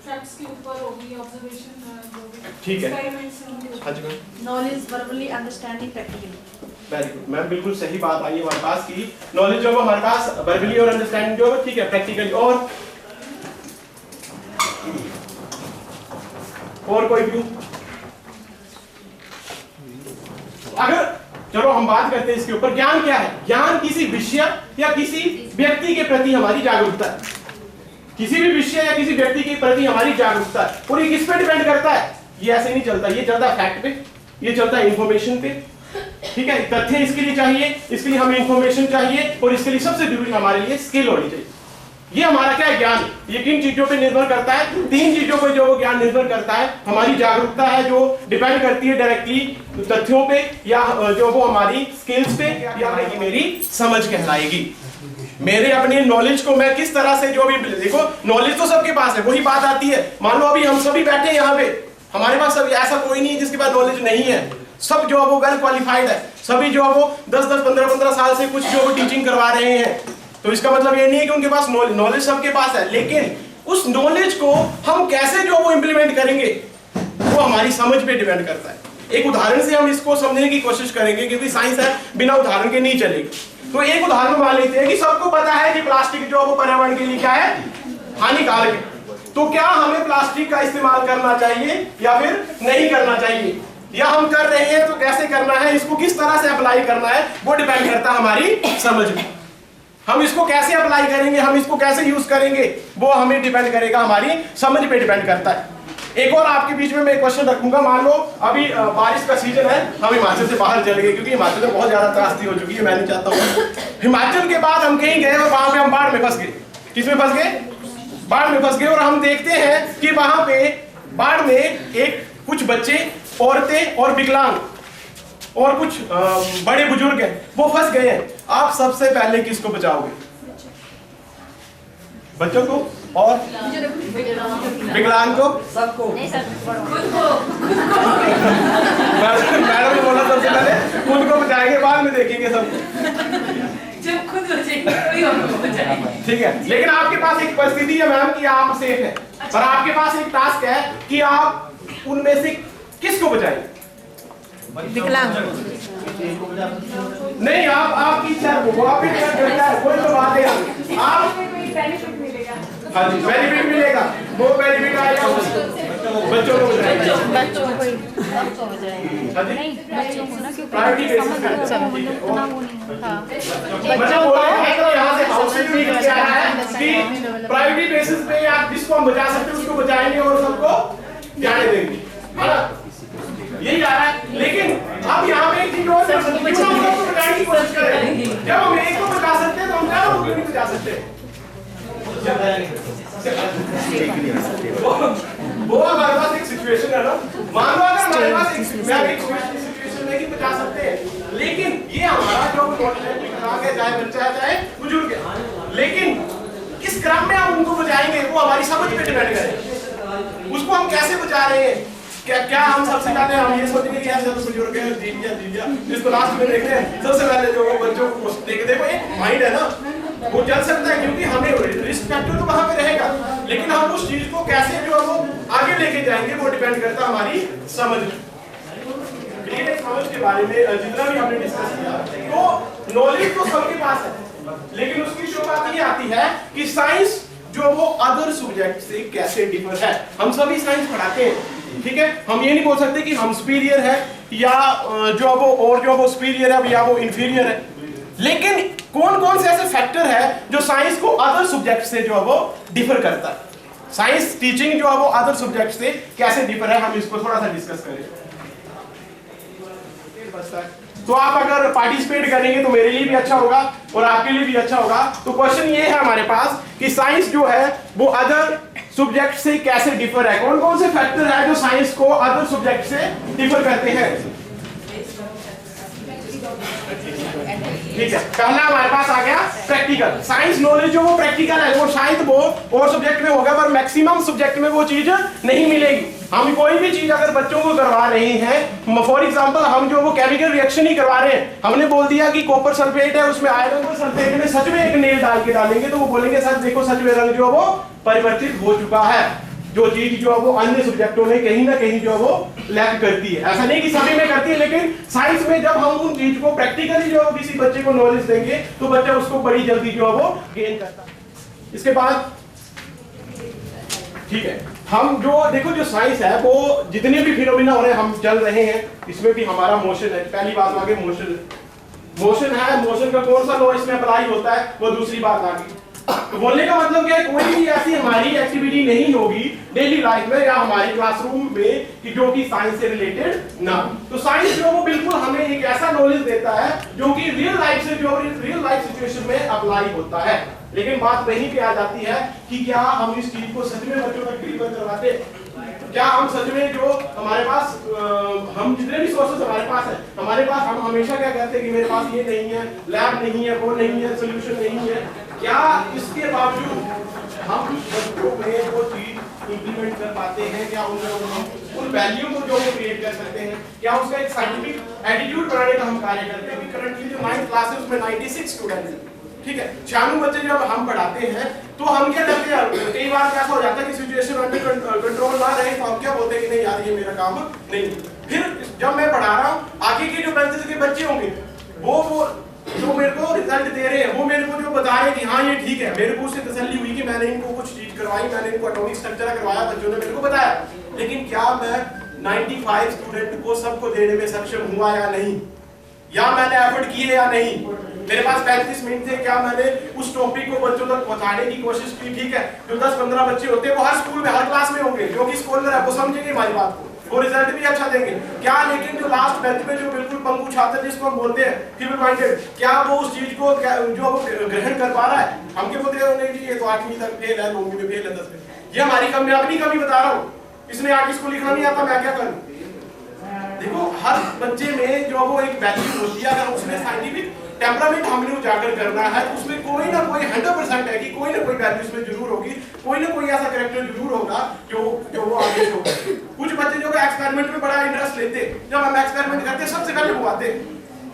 फैक्ट्स के ऊपर होगी, ऑब्जर्वेशन जो भी ठीक है। एक्सपेरिमेंट्स होंगे। हाँ जी ma'am. Knowledge verbally, understanding practically. Very good ma'am, बिल्कुल सही बात आई हमारे पास की नॉलेज जो हमारे पास वर्बली और अंडरस्टैंडिंग जो है ठीक है, प्रैक्टिकली। और कोई व्यू? अगर चलो हम बात करते हैं इसके ऊपर, ज्ञान क्या है? ज्ञान किसी विषय या किसी व्यक्ति के प्रति हमारी जागरूकता है। किसी भी विषय या किसी व्यक्ति के प्रति हमारी जागरूकता है। और ये किस पे डिपेंड करता है? ये ऐसे नहीं चलता, ये चलता है फैक्ट पे, ये चलता है इंफॉर्मेशन पे। ठीक है, तथ्य इसके लिए चाहिए, इसके लिए हमें इंफॉर्मेशन चाहिए और इसके लिए सबसे जरूरी हमारे लिए स्किल होनी चाहिए। ये हमारा क्या है? ज्ञान। ये किन चीजों पे निर्भर करता है? तीन चीजों पे जो वो ज्ञान निर्भर करता है। हमारी जागरूकता है जो डिपेंड करती है डायरेक्टली तथ्यों पे, या जो वो हमारी स्किल्स पे, या मेरी समझ कहलाएगी। मेरे अपने नॉलेज को मैं किस तरह से जो भी, देखो नॉलेज तो सबके पास है, वही बात आती है। मान लो अभी हम सभी बैठे हैं यहाँ पे, हमारे पास सब ऐसा कोई नहीं है जिसके पास नॉलेज नहीं है। सब जो है वो वेल क्वालिफाइड है, सभी जो है वो 10-10, 15-15 साल से कुछ जो वो टीचिंग करवा रहे हैं। तो इसका मतलब ये नहीं है कि उनके पास नॉलेज सबके पास है, लेकिन उस नॉलेज को हम कैसे जो वो इंप्लीमेंट करेंगे वो हमारी समझ पे डिपेंड करता है। एक उदाहरण से हम इसको समझने की कोशिश करेंगे, क्योंकि साइंस है, बिना उदाहरण के नहीं चलेगी। तो एक उदाहरण मान लेते हैं कि सबको पता है कि प्लास्टिक जो वो पर्यावरण के लिए क्या है? हानिकारक है। तो क्या हमें प्लास्टिक का इस्तेमाल करना चाहिए या फिर नहीं करना चाहिए, या हम कर रहे हैं तो कैसे करना है, इसको किस तरह से अप्लाई करना है, वो डिपेंड करता है हमारी समझ पे। हम इसको कैसे अप्लाई करेंगे, हम इसको कैसे यूज करेंगे, वो हमें डिपेंड करेगा, हमारी समझ पे डिपेंड करता है। एक और आपके बीच में मैं क्वेश्चन रखूंगा। मान लो अभी बारिश का सीजन है, हम हिमाचल से बाहर चले गए, क्योंकि हिमाचल में बहुत ज्यादा त्रासदी हो चुकी है, मैं नहीं चाहता हूँ। हिमाचल के बाद हम कहीं गए और वहां पे हम बाढ़ में फंस गए। किसमें फंस गए? बाढ़ में फंस गए। और हम देखते हैं कि वहां पे बाढ़ में एक कुछ बच्चे, औरतें और विकलांग और कुछ बड़े बुजुर्ग हैं, वो फंस गए हैं। आप सबसे पहले किसको बचाओगे? बच्चों को और विकलांग को? सबको। मैडम ने बोला सबसे पहले खुद को बचाएंगे, बाद में देखेंगे सब। जब खुद बचेंगे। ठीक है, लेकिन आपके पास एक परिस्थिति है मैम कि आप सेफ हैं, और आपके पास एक टास्क है कि आप उनमें से किसको बचाएंगे? विकलांग। नहीं, आपकी इच्छा है, वो आप कोई तो बात है। आप बेनिफिट मिलेगा। हाँ जी, बेनिफिट मिलेगा, वो बेनिफिट आएगा बच्चों को बचाएंगे। बच्चों को नहीं, बच्चों को ना, क्योंकि प्रायोरिटी बेसिस पे उतना वो नहीं होता। मतलब बोल रहे हैं कि यहाँ से हाउसिंग भी क्या है कि प्रायोरिटी बेसिस पे आप जिसको हम बचा सकते हैं उसको बचाएंगे और सबको जाने देंगे, है ना? यही आ रहा है। लेकिन अब यहाँ पे एक चीज और कर सकते हैं, क्यों हम सबको बचाने की कोशिश करें? जब हम एक को बचा सकते हैं तो हम चारों को क्यों नहीं बचा सकते? वो हमारे पास एक सिचुएशन है ना, मान लो अगर हमारे पास एक सिचुएशन है कि बचा सकते हैं, लेकिन ये हमारा जो है, चाहे बच्चा है चाहे बुजुर्ग है, लेकिन किस क्रम में हम उनको बचाएंगे वो हमारी समझ पे डिपेंड करेगा। उसको हम कैसे बचा रहे हैं? क्या हम सबसे पहले हम ये सोचेंगे कि ऐसे बुजुर्ग है, जी लिया इसको लास्ट में देखते हैं, सबसे पहले जो बच्चों को देखो एक माइंड है ना, वो चल सकता है, क्योंकि हमें रिस्क फैक्टर तो वहां पे रहेगा, लेकिन हम उस चीज को कैसे जो है वो आगे लेके जाएंगे वो डिपेंड करता है हमारी समझ में। समझ के बारे में जितना भी हमने डिस्कस किया, तो नॉलेज तो सबके पास है, लेकिन उसकी जो बात ये आती है कि साइंस जो वो अदर सब्जेक्ट से कैसे डिफर है। हम सभी साइंस पढ़ाते हैं, ठीक है, हम ये नहीं बोल सकते कि हम सुपीरियर है या जो वो और जो वो सुपीरियर है या वो इंफीरियर है। लेकिन कौन कौन से ऐसे फैक्टर है जो साइंस को अदर सब्जेक्ट से जो है वो डिफर करता है, साइंस टीचिंग जो है वो अदर सब्जेक्ट से कैसे डिफर है, हम इसको थोड़ा सा डिस्कस करें। तो आप अगर पार्टिसिपेट करेंगे तो मेरे लिए भी अच्छा होगा और आपके लिए भी अच्छा होगा। तो क्वेश्चन ये है हमारे पास कि साइंस जो है वो अदर सब्जेक्ट से कैसे डिफर है, कौन कौन से फैक्टर है जो साइंस को अदर सब्जेक्ट से डिफर करते हैं। ठीक है, पहला हमारे पास आ गया प्रैक्टिकल। साइंस नॉलेज जो वो प्रैक्टिकल है वो शायद वो और सब्जेक्ट में होगा पर मैक्सिमम सब्जेक्ट में वो चीज नहीं मिलेगी। हम कोई भी चीज अगर बच्चों को करवा रहे हैं, फॉर एग्जांपल हम जो वो केमिकल रिएक्शन ही करवा रहे हैं, हमने बोल दिया कि कॉपर सल्फेट है उसमें आयरन को सल्फेट में सच में एक नेल डाल के डालेंगे तो वो बोलेंगे सर देखो सच में रंग जो वो परिवर्तित हो चुका है। जो चीज जो है वो अन्य सब्जेक्टों में कहीं ना कहीं जो है वो लैक करती है, ऐसा नहीं कि सभी में करती है, लेकिन साइंस में जब हम उन चीज को प्रैक्टिकली जो किसी बच्चे को नॉलेज देंगे तो बच्चा उसको बड़ी जल्दी जो है वो गेन करता है। इसके बाद ठीक है, हम जो देखो जो साइंस है वो जितने भी फिनोमिना हो रहे हैं हम चल रहे हैं, इसमें भी हमारा मोशन है। पहली बात आगे मोशन है, मोशन का कौन सा लॉ इसमें अप्लाई होता है वो दूसरी बात आ गई। तो बोलने का मतलब क्या है, कोई भी ऐसी हमारी एक्टिविटी नहीं होगी डेली लाइफ में या हमारे क्लासरूम में कि जो कि साइंस से रिलेटेड ना। तो साइंस जो वो बिल्कुल हमें एक ऐसा नॉलेज देता है जो कि रियल लाइफ से जो रियल लाइफ सिचुएशन में अप्लाई होता है। लेकिन बात वहीं पे आ जाती है कि क्या हम इस चीज को सच में बच्चों तक डिलीवर करवाते, क्या हम सच में जो हमारे पास हम जितने भी सोर्सेस हमारे पास है, हमारे पास हम हमेशा क्या कहते हैं कि मेरे पास ये नहीं है, लैब नहीं है, वो नहीं है, सोल्यूशन नहीं है, क्या इसके बावजूद हम बच्चों में वो चीज इंप्लीमेंट कर पाते हैं, क्या उन वैल्यू को जो क्रिएट कर सकते हैं, क्या उसका एक साइंटिफिक एटीट्यूड बनाने का हम कार्य करते हैं। करंटली जो 9th क्लास है उसमें 96 स्टूडेंट्स हैं, ठीक है, 96 बच्चे जब हम पढ़ाते हैं तो हम क्या करते हैं, कई बार क्या हो जाता है कि सिचुएशन अंडर कंट्रोल ना रहे तो हम क्या बोलते हैं कि नहीं यार ये मेरा काम नहीं। फिर जब मैं पढ़ा रहा हूँ आगे के जो बेंचेस के बच्चे होंगे वो जो मेरे को रिजल्ट दे रहे हैं, वो मेरे को जो बता रहे हैं कि हाँ ये ठीक है, मेरे को उससे तसल्ली हुई कि मैंने इनको कुछ चीज करवाई, मैंने इनको एटॉमिक स्ट्रक्चर करवाया, बच्चों ने मेरे को बताया। लेकिन क्या मैं 95 स्टूडेंट को सबको देने में सक्षम हुआ या नहीं, या मैंने एफर्ट किए या नहीं। मेरे पास 35 मिनट थे, क्या मैंने उस टॉपिक को बच्चों तक पहुंचाने की कोशिश की। ठीक है, जो 10-15 बच्चे होते हैं वो हर स्कूल में हर क्लास में होंगे, जो कि स्कॉलर है वो समझेंगे हमारी बात को, वो रिजल्ट भी अच्छा देंगे क्या। लेकिन जो लास्ट बेंच में जो बिल्कुल पंगु छात्र जिसको हम बोलते हैं फीमेल माइंडेड, क्या वो उस चीज को जो वो ग्रहण कर पा रहा है। हम क्या बोलते हैं नहीं जी ये तो 8वीं तक फेल है, 9वीं में फेल है, 10वीं में। ये हमारी कमी, अपनी कमी बता रहा हूँ, इसने आगे इसको लिखना नहीं आता, मैं क्या करूँ। देखो हर बच्चे में जो वो एक वैल्यू होती है, अगर उसमें साइंटिफिक टेम्परामेंट हमने उजागर करना है तो उसमें कोई ना कोई 100% है कि कोई ना कोई वैल्यू उसमें जरूर होगी, कोई ना कोई ऐसा कैरेक्टर जरूर होगा जो वो आगे होगा। कुछ बच्चे जो एक्सपेरिमेंट में बड़ा इंटरेस्ट लेते, जब हम एक्सपेरिमेंट करते सबसे पहले वो आते,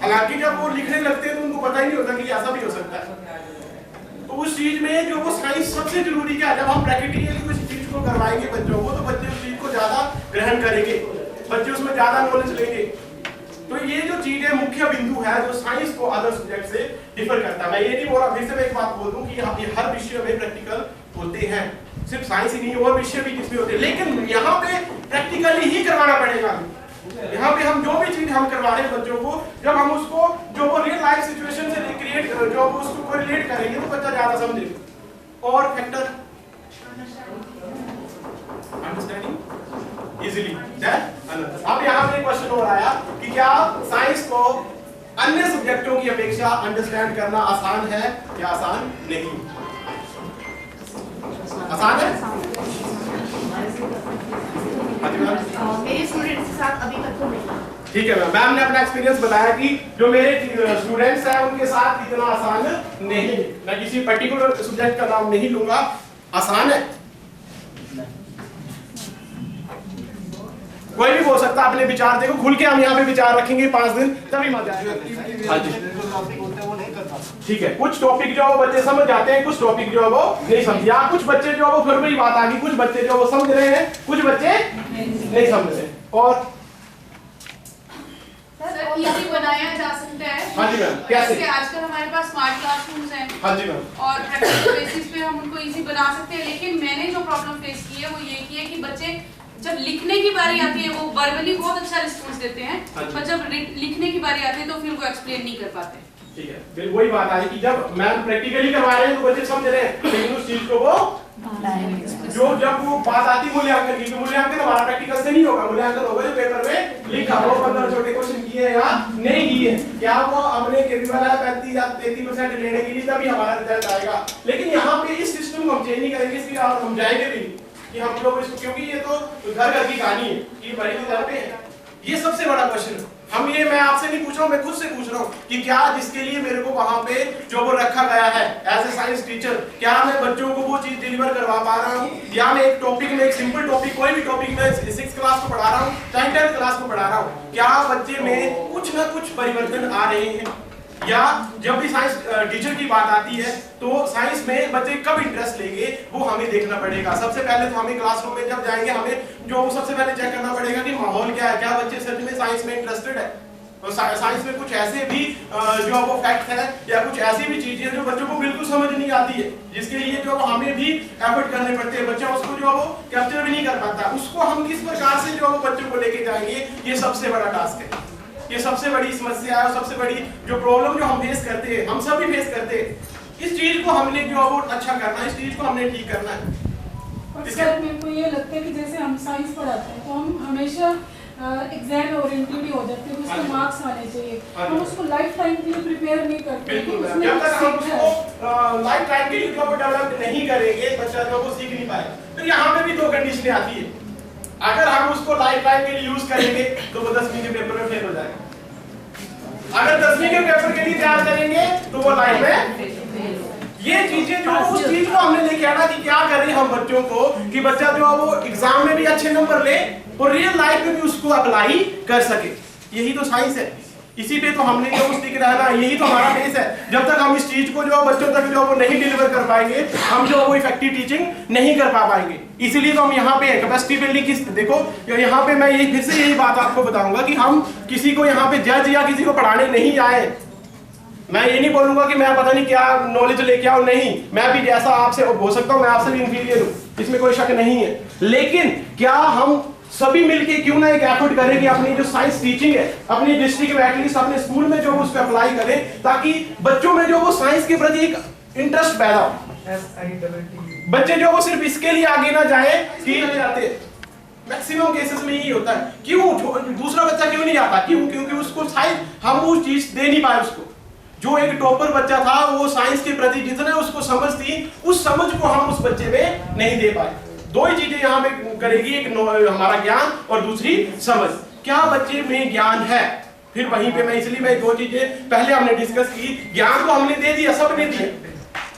हालांकि जब वो लिखने लगते हैं तो उनको पता ही नहीं होता कि ऐसा भी हो सकता है। तो उस चीज में जो वो साइंस सबसे जरूरी क्या है, जब हम प्रैक्टिकली उस चीज को करवाएंगे बच्चों को तो बच्चे उस चीज को ज्यादा ग्रहण करेंगे, बच्चे उसमें ज्यादा नॉलेज लेंगे। तो ये जो चीज है मुख्य बिंदु है जो साइंस को अदर सब्जेक्ट से डिफर करता है। मैं ये नहीं बोल रहा, फिर से मैं एक बात बोल दूं कि हर विषय में प्रैक्टिकल होते हैं, सिर्फ साइंस ही नहीं और विषय भी जिसमें होते हैं, लेकिन यहाँ पे प्रैक्टिकली ही करवाना पड़ेगा। यहाँ पे हम जो भी चीज हम करवा रहे हैं बच्चों को, जब हम उसको जो वो रियल लाइफ सिचुएशन से रिक्रिएट जो उसको कोरिलेट करेंगे तो बच्चा ज्यादा समझेगा। और फैक्टर अंडरस्टैंडिंग इजीली दैट। अब यहाँ पे क्वेश्चन हो रहा है कि क्या साइंस को अन्य सब्जेक्टों की अपेक्षा अंडरस्टैंड करना आसान है या आसान नहीं। आसान है? मेरे स्टूडेंट्स के साथ अभी तक तो नहीं। ठीक है मैम ने अपना एक्सपीरियंस बताया कि जो मेरे स्टूडेंट्स हैं उनके साथ इतना आसान नहीं। मैं किसी पर्टिकुलर सब्जेक्ट का नाम नहीं लूंगा। आसान है? कोई भी बोल सकता अपने विचार, देखो खुल के हम यहाँ पे विचार रखेंगे 5 दिन तभी मजा आएगा। ठीक है, कुछ टॉपिक जो वो बच्चे समझ जाते हैं, कुछ टॉपिक जो वो नहीं समझ, या कुछ बच्चे जो वो फिर वही बात आ गई, कुछ बच्चे जो वो समझ रहे हैं, कुछ बच्चे नहीं समझ रहे। और सर इजी बनाया जा सकता है। हाँ जी मैम, कैसे? जैसे आजकल हमारे पास स्मार्ट क्लासरूम्स हैं। हाँ जी मैम। और प्रैक्टिकल बेसिस पे हम उनको इजी बना सकते हैं, लेकिन मैंने जो प्रॉब्लम फेस की है वो ये की है कि बच्चे जब लिखने की बारी आती है वो वर्बली बहुत अच्छा रिस्पॉन्स देते हैं, पर जब लिखने की बारी आती है तो फिर वो एक्सप्लेन नहीं कर पाते। ठीक है, फिर वही बात आई कि जब मैम प्रैक्टिकली करवा रहे हैं तो बच्चे समझ रहे हैं, लेकिन उस चीज को वो जो जब वो बात आती मूल्यांकन की, तो मूल्यांकन हमारा प्रैक्टिकल से नहीं होगा, मूल्यांकन होगा जो पेपर में लिखा हो, 15 छोटे क्वेश्चन किए या नहीं किए, क्या वो हमने केवल 35 या 33% लेने के लिए तभी हमारा रिजल्ट आएगा। लेकिन यहाँ पे इस सिस्टम को हम चेंज नहीं करेंगे, इसलिए आप समझाएंगे भी कि हम लोग इसको, क्योंकि ये तो घर घर की कहानी है कि बड़ी घर पे है। ये सबसे बड़ा क्वेश्चन है। हम ये मैं आपसे नहीं पूछ रहा हूँ, मैं खुद से पूछ रहा हूँ कि क्या जिसके लिए मेरे को वहां पे जो वो रखा गया है एज ए साइंस टीचर, क्या मैं बच्चों को वो चीज डिलीवर करवा पा रहा हूँ, या मैं एक टॉपिक में, एक सिंपल टॉपिक, कोई भी टॉपिक में 6th क्लास को पढ़ा रहा हूँ चाहे 10th क्लास को पढ़ा रहा हूँ, क्या बच्चे में कुछ ना कुछ परिवर्तन आ रहे हैं। या जब भी साइंस टीचर की बात आती है तो साइंस में बच्चे कब इंटरेस्ट लेंगे वो हमें देखना पड़ेगा। सबसे पहले तो हमें क्लासरूम में जब जाएंगे हमें जो सबसे पहले चेक करना पड़ेगा कि माहौल क्या है, क्या बच्चे सच में साइंस में इंटरेस्टेड है। तो साइंस में कुछ ऐसे भी जो वो फैक्ट है या कुछ ऐसी भी चीजें जो बच्चों को बिल्कुल समझ नहीं आती है, जिसके लिए जो हमें भी एफर्ट करने पड़ते हैं, बच्चा उसको जो वो कैप्चर भी नहीं कर पाता, उसको हम किस प्रकार से जो वो बच्चों को लेके जाएंगे, ये सबसे बड़ा टास्क है। ये सबसे बड़ी समस्या है और सबसे बड़ी जो प्रॉब्लम जो हम फेस करते हैं, हम सभी फेस करते हैं। इस चीज को हमने जो वो अच्छा करना है, इस चीज को हमने ठीक करना है। और सर मेरे को ये लगता है कि जैसे हम साइंस पढ़ाते हैं तो हम हमेशा एग्जाम ओरिएंटेड ही हो जाते हैं, उसके मार्क्स आने चाहिए, हम उसको लाइफ टाइम के लिए प्रिपेयर नहीं करते। बिल्कुल, जब तक हम उसको लाइफ टाइम के लिए डेवलप नहीं करेंगे बच्चा जो वो सीख नहीं पाएगा। तो यहाँ पे भी दो कंडीशनें आती है। अगर हम उसको लाइफ टाइम के लिए यूज करेंगे तो वो 10वीं के पेपर में फेल हो जाएगा, अगर 10वीं के पेपर के लिए तैयार करेंगे तो वो लाइफ में। ये चीजें जो उस चीज को हमने लेके आना कि क्या करें हम बच्चों को कि बच्चा जो है वो एग्जाम में भी अच्छे नंबर ले और रियल लाइफ में भी उसको अप्लाई कर सके। यही तो साइंस है, इसी पे तो हमने जो टिक रहना, यही तो हमारा बेस है। जब तक हम इस चीज को जो बच्चों तक जो वो नहीं डिलीवर कर पाएंगे, हम जो वो इफेक्टिव टीचिंग नहीं कर पा पाएंगे। इसीलिए तो हम यहाँ पे कैपेसिटी बिल्डिंग की, देखो यहाँ पे मैं यही फिर से यही बात आपको बताऊंगा कि हम किसी को यहाँ पे जज या किसी को पढ़ाने नहीं आए। मैं ये नहीं बोलूंगा कि मैं पता नहीं क्या नॉलेज लेके आऊं, नहीं, मैं भी जैसा आपसे हो सकता हूं, मैं आपसे भी इंफीरियर हूं, इसमें कोई शक नहीं है। लेकिन क्या हम सभी मिलके क्यों ना एक एफर्ट करें कि अपनी जो साइंस टीचिंग है अपनी डिस्ट्रिक्ट में, एटलीस्ट अपने स्कूल में जो उस पर अप्लाई करें, ताकि बच्चों में जो वो साइंस के प्रति एक इंटरेस्ट पैदा हो। बच्चे जो वो सिर्फ इसके लिए आगे ना जाए कि जाते, मैक्सिमम केसेस में यही होता है। क्यों दूसरा बच्चा क्यों नहीं जाता? क्यों? क्योंकि उसको शायद हम वो चीज दे नहीं पाए उसको। जो एक टॉपर बच्चा था वो साइंस के प्रति जितना उसको समझ थी, उस समझ को हम उस बच्चे में नहीं दे पाए। दो ही चीजें यहाँ पे करेगी, एक हमारा ज्ञान और दूसरी समझ। क्या बच्चे में ज्ञान है? फिर वहीं पे मैं इसलिए मैं दो चीजें पहले हमने डिस्कस की, ज्ञान तो हमने दे दिया, सबने दिया,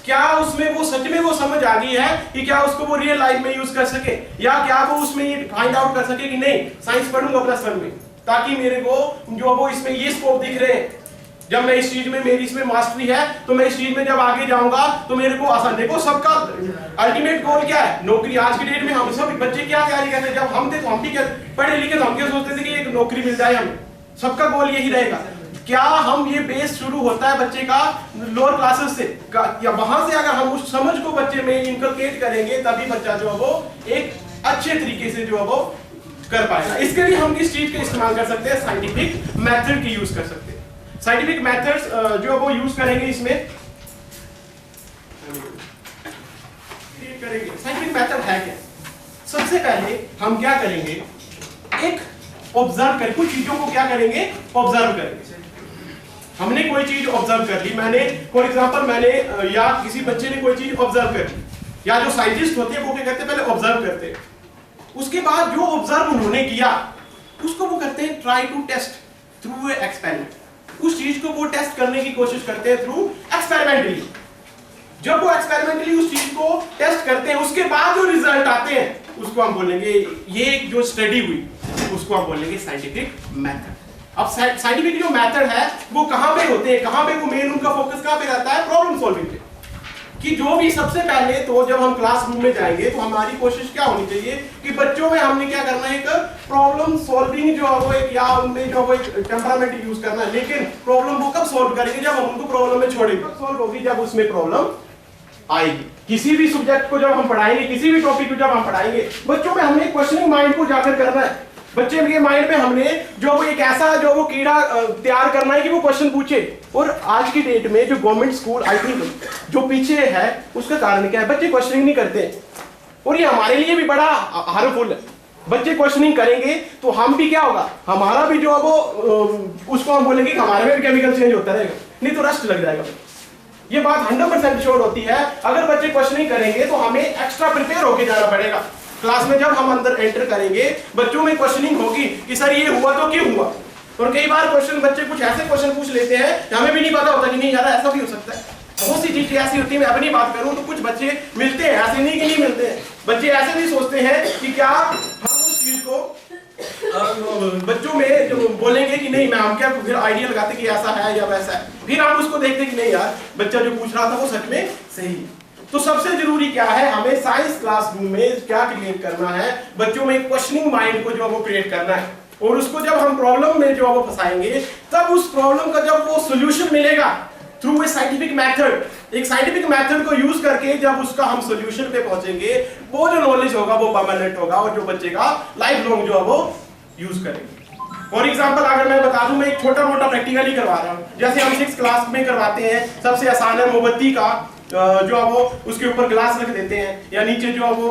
क्या उसमें वो सच में वो समझ आ गई है कि क्या उसको वो रियल लाइफ में यूज कर सके, या क्या वो उसमें ये फाइंड आउट कर सके कि नहीं साइंस पढ़ूंगा +1 में, ताकि मेरे को जो वो इसमें ये स्कोप दिख रहे हैं, जब मैं इस चीज में मेरी इसमें मास्टरी है तो मैं इस चीज में जब आगे जाऊंगा तो मेरे को आसान। देखो सबका अल्टीमेट गोल क्या है? नौकरी। आज की डेट में हम सब बच्चे क्या तैयारी करते हैं? जब हम थे तो हम भी पढ़े लिखे तो हम क्या सोचते थे कि एक नौकरी मिल जाए हमें, सबका गोल यही रहेगा। क्या हम ये बेस शुरू होता है बच्चे का लोअर क्लासेस से, या वहां से अगर हम उस समझ को बच्चे में इनकलकेट करेंगे तभी बच्चा जो है वो एक अच्छे तरीके से जो है वो कर पाएगा। इसके लिए हम किस चीज का इस्तेमाल कर सकते हैं? साइंटिफिक मेथड की यूज कर सकते हैं। साइंटिफिक मेथड्स जो है वो यूज करेंगे इसमें, करेंगे। साइंटिफिक मेथड है क्या? सबसे पहले हम क्या करेंगे, एक ऑब्जर्व कर, कुछ चीजों को क्या करेंगे? ऑब्जर्व करेंगे। हमने कोई चीज ऑब्जर्व कर ली, मैंने फॉर एग्जांपल मैंने या किसी बच्चे ने कोई चीज ऑब्जर्व कर ली, या जो साइंटिस्ट होते हैं वो क्या करते हैं? पहले ऑब्जर्व करते हैं, उसके बाद जो ऑब्जर्व उन्होंने किया उसको वो करते हैं try to test through experiment. उस चीज को वो टेस्ट करने की कोशिश करते हैं थ्रू एक्सपेरिमेंटली। जब वो एक्सपेरिमेंटली उस चीज को टेस्ट करते हैं, उसके बाद जो रिजल्ट आते हैं उसको हम बोलेंगे, ये जो स्टडी हुई उसको हम बोलेंगे साइंटिफिक मेथड। अब साइंटिफिक जो मेथड है वो कहां पे होते हैं, कहां पे वो मेन उनका फोकस कहां पे रहता है? प्रॉब्लम सॉल्विंग पे। कि जो भी सबसे पहले तो जब हम क्लासरूम में जाएंगे तो हमारी कोशिश क्या होनी चाहिए कि बच्चों में हमने क्या करना है, एक प्रॉब्लम सॉल्विंग जो है वो एक, या उनमें जो वो टेम्परामेंट यूज करना है। लेकिन प्रॉब्लम वो कब सॉल्व करेंगे? जब हम उनको प्रॉब्लम में छोड़ेंगे। सॉल्व होगी जब उसमें प्रॉब्लम आएगी। किसी भी सब्जेक्ट को जब हम पढ़ाएंगे, किसी भी टॉपिक को जब हम पढ़ाएंगे, बच्चों में हमने क्वेश्चनिंग माइंड को जाकर करना है। बच्चे के माइंड में हमने जो वो एक ऐसा जो वो कीड़ा तैयार करना है कि वो क्वेश्चन पूछे। और आज की डेट में जो गवर्नमेंट स्कूल आई थिंक जो पीछे है, उसका कारण क्या है? बच्चे क्वेश्चनिंग नहीं करते, और ये हमारे लिए भी बड़ा हार्मफुल है। बच्चे क्वेश्चनिंग करेंगे तो हम भी क्या होगा, हमारा भी जो है वो उसको हम बोलेंगे कि हमारे में भी केमिकल चेंज होता रहेगा, नहीं तो रस्ट लग जाएगा। ये बात 100% श्योर होती है। अगर बच्चे क्वेश्चनिंग करेंगे तो हमें एक्स्ट्रा प्रिपेयर होके जाना पड़ेगा। क्लास में जब हम अंदर एंटर करेंगे, बच्चों में क्वेश्चनिंग होगी कि सर ये हुआ तो क्यों हुआ। और कई बार क्वेश्चन बच्चे कुछ ऐसे क्वेश्चन पूछ लेते हैं कि हमें भी नहीं पता होता कि नहीं यार ऐसा भी हो सकता है। बहुत सी चीजें ऐसी होती है, मैं अपनी बात करूं तो कुछ बच्चे मिलते हैं, ऐसे नहीं कि नहीं मिलते हैं। बच्चे ऐसे भी सोचते हैं कि क्या हम उस चीज को बच्चों में जो बोलेंगे कि नहीं, मैं हम क्या फिर आइडिया लगाते कि ऐसा है या वैसा है, फिर हम उसको देखते कि नहीं यार बच्चा जो पूछ रहा था वो सच में सही है। तो सबसे जरूरी क्या है, हमें साइंस क्लासरूम में क्या क्रिएट करना है, बच्चों में क्वेश्चनिंग माइंड को जो वो क्रिएट करना है। और उसको जब हम प्रॉब्लम में जो वो फंसाएंगे, तब उस प्रॉब्लम का जब वो सोल्यूशन मिलेगा थ्रू ए साइंटिफिक मेथड, एक साइंटिफिक मेथड को यूज करके जब उसका हम सोल्यूशन पे पहुंचेंगे, वो जो नॉलेज होगा वो परमानेंट होगा और जो बच्चे का लाइफ लॉन्ग जो है वो यूज करेंगे। फॉर एग्जाम्पल अगर मैं बता दूं, मैं एक छोटा मोटा प्रैक्टिकल ही करवा रहा हूं, जैसे हम 6th क्लास में करवाते हैं। सबसे आसान है मोमबत्ती का जो है वो उसके ऊपर ग्लास रख देते हैं, या नीचे जो है वो